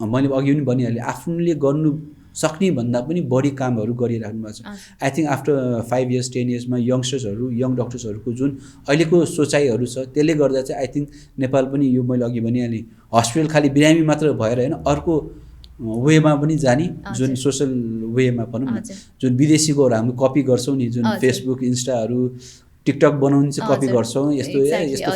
मैले अघि पनि भनिहालेँ आफूले गर्नु सक्ने भन्दा पनि बढी कामहरू गरिराख्नु भएको छ। आई थिङ्क आफ्टर 5 years 10 yearsमा यङ्स्टर्सहरू यङ डक्टर्सहरूको जुन अहिलेको सोचाइहरू छ त्यसले गर्दा चाहिँ आई थिङ्क नेपाल पनि यो मैले अघि भनिहालेँ हस्पिटल खालि बिरामी मात्र भएर होइन, अर्को वेमा पनि जाने, जुन सोसल वेमा भनौँ न, जुन विदेशीकोहरू हामी कपी गर्छौँ नि, जुन फेसबुक इन्स्टाहरू टिकटक बनाउनु चाहिँ कपी गर्छौँ, यस्तो यस्तो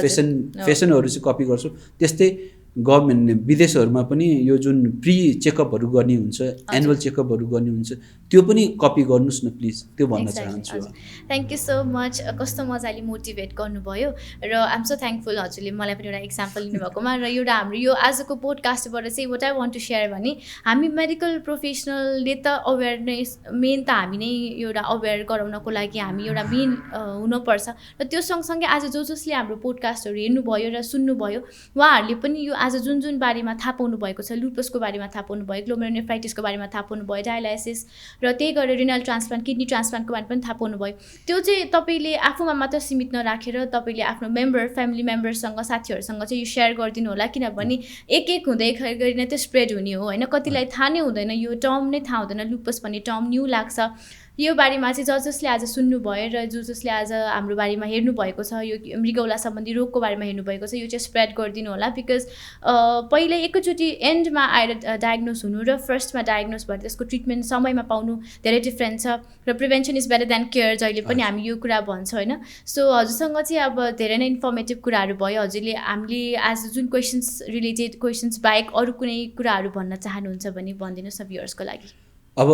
फेसनहरू चाहिँ कपी गर्छौँ, त्यस्तै गभर्मेन्ट विदेशहरूमा पनि यो जुन प्री चेकअपहरू गर्ने हुन्छ, एनुअल चेकअपहरू गर्ने हुन्छ, त्यो पनि कपी गर्नुहोस् न प्लिज, त्यो भन्न चाहन्छु। थ्याङ्क यू सो मच, कस्तो मजाले मोटिभेट गर्नुभयो र आइएम सो थ्याङ्कफुल हजुरले मलाई पनि एउटा इक्जाम्पल लिनुभएकोमा। र एउटा हाम्रो यो आजको पोडकास्टबाट चाहिँ what I want to share भने हामी मेडिकल प्रोफेसनलले त अवेरनेस मेन त हामी नै एउटा अवेर गराउनको लागि हामी एउटा मेन हुनुपर्छ, र त्यो सँगसँगै आज जसले हाम्रो पोडकास्टहरू हेर्नुभयो र सुन्नुभयो उहाँहरूले पनि यो आज जुन जुन बारेमा थाहा पाउनु भएको छ, लुपसको बारेमा थाहा पाउनु भयो, ग्लोमेरुलोनेफ्राइटिसको बारेमा थाहा पाउनु भयो, डायलाइसिस र त्यही गरेर रिनल ट्रान्सप्लान्ट किडनी ट्रान्सप्लान्टको बारेमा पनि थाहा पाउनु भयो, त्यो चाहिँ तपाईँले आफूमा मात्र सीमित नराखेर तपाईँले आफ्नो फ्यामिली मेम्बरसँग साथीहरूसँग चाहिँ यो सेयर गरिदिनु होला, किनभने एक एक हुँदै गरी नै त्यो स्प्रेड हुने हो होइन। कतिलाई थाहा नै हुँदैन, यो टर्म नै थाहा हुँदैन, लुपस भन्ने टर्म न्यू लाग्छ। यो बारेमा चाहिँ जसले आज सुन्नुभयो र जसले आज हाम्रो बारेमा हेर्नुभएको छ, यो मृगौला सम्बन्धी रोगको बारेमा हेर्नुभएको छ, यो चाहिँ स्प्रेड गरिदिनु होला। बिकज पहिले एकैचोटि एन्डमा आएर डायग्नोस हुनु र फर्स्टमा डायग्नोस भएर त्यसको ट्रिटमेन्ट समयमा पाउनु धेरै डिफ्रेन्ट छ, र prevention is better than care जहिले पनि हामी यो कुरा भन्छौँ होइन। सो हजुरसँग चाहिँ अब धेरै नै इन्फर्मेटिभ कुराहरू भयो, हजुरले हामीले आज जुन क्वेसन्स रिलेटेड क्वेसन्स बाहेक अरू कुनै कुराहरू भन्न चाहनुहुन्छ भने भनिदिनुहोस् न भ्युअर्सको लागि। अब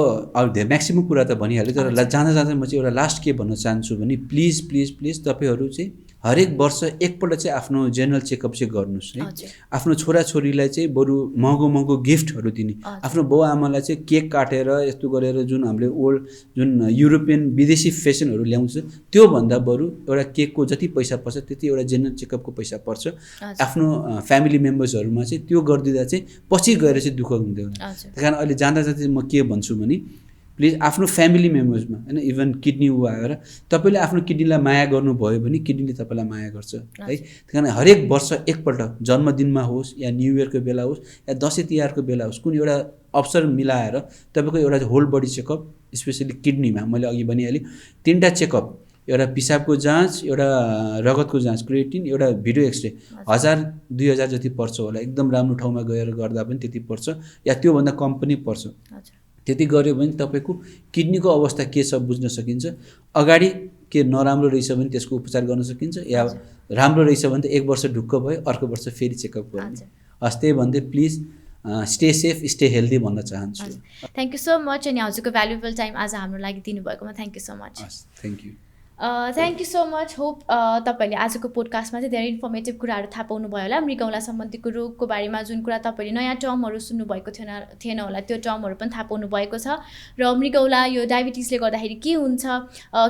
धेरै म्याक्सिमम् कुरा त भनिहाल्यो, तर जाँदा जाँदा म चाहिँ एउटा लास्ट के भन्न चाहन्छु भने प्लिज प्लिज प्लिज तपाईँहरू चाहिँ हरेक वर्ष एकपल्ट चाहिँ आफ्नो जेनरल चेकअप चाहिँ गर्नुहोस् है। आफ्नो छोराछोरीलाई चाहिँ बरु महँगो महँगो गिफ्टहरू दिने, आफ्नो बाउ आमालाई चाहिँ केक काटेर यस्तो गरेर जुन हामीले ओल्ड जुन युरोपियन विदेशी फेसनहरू ल्याउँछ त्योभन्दा बरु एउटा केकको जति पैसा पर्छ त्यति एउटा जेनरल चेकअपको पैसा पर्छ। आफ्नो फ्यामिली मेम्बर्सहरूमा चाहिँ त्यो गरिदिँदा चाहिँ पछि गएर चाहिँ दुःख हुँदैन। त्यही कारण अहिले जाँदा जाँदा म के भन्छु भने प्लिज आफ्नो फ्यामिली मेम्बर्समा होइन, इभन किडनी आएर तपाईँले आफ्नो किडनीलाई माया गर्नुभयो भने किडनीले तपाईँलाई माया गर्छ है। त्यही कारण हरेक वर्ष एकपल्ट जन्मदिनमा होस् या न्यु इयरको बेला होस् या दसैँ तिहारको बेला होस्, कुनै एउटा अवसर मिलाएर तपाईँको एउटा होल बडी चेकअप स्पेसली किडनीमा मैले अघि भनिहालेँ 3टा चेकअप, एउटा पिसाबको जाँच, एउटा रगतको जाँच क्रिएटिन, एउटा भिडियो एक्सरे 1000-2000 जति पर्छ होला। एकदम राम्रो ठाउँमा गएर गर्दा पनि त्यति पर्छ या त्योभन्दा कम पनि पर्छ। त्यति गऱ्यो भने तपाईँको किडनीको अवस्था के छ बुझ्न सकिन्छ, अगाडि के नराम्रो रहेछ भने त्यसको उपचार गर्न सकिन्छ, या राम्रो रहेछ भने त 1 वर्ष ढुक्क भयो, अर्को वर्ष फेरि चेकअप गर्ने। हस् त्यही भन्दै please stay safe stay healthy भन्न चाहन्छु। थ्याङ्क यू सो मच, अनि हजुरको भ्यालुएबल टाइम आज हाम्रो लागि दिनुभएकोमा thank you so much. Thank you. Thank you so much. Hope तपाईँहरूले आजको पोडकास्टमा चाहिँ धेरै इन्फर्मेटिभ कुराहरू थाहा पाउनुभयो होला। मृगौला सम्बन्धीको रोगको बारेमा जुन कुरा तपाईँले नयाँ टर्महरू सुन्नुभएको थिएन होला, त्यो टर्महरू पनि थाहा पाउनु भएको छ। र मृगौला यो डायबिटिजले गर्दाखेरि के हुन्छ,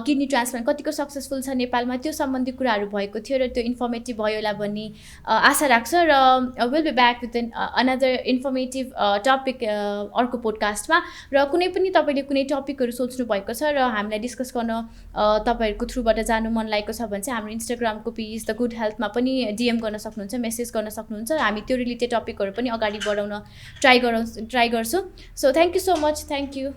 किडनी ट्रान्सप्लान्ट कतिको सक्सेसफुल छ नेपालमा, त्यो सम्बन्धी कुराहरू भएको थियो र त्यो इन्फर्मेटिभ भयो होला भन्ने आशा राख्छ। र will be back with another informative topic अर्को पोडकास्टमा। र कुनै पनि तपाईँले कुनै टपिकहरू सोच्नु भएको छ र हामीलाई डिस्कस गर्न तपाईँहरूको थ्रुबाट जानु मन लागेको छ भने चाहिँ हाम्रो इन्स्टाग्रामको पेज द गुड हेल्थमा पनि DM गर्न सक्नुहुन्छ, मेसेज गर्न सक्नुहुन्छ। हामी त्यो रिलेटेड टपिकहरू पनि अगाडि बढाउन ट्राई गर्छौँ। So thank you so much. Thank you.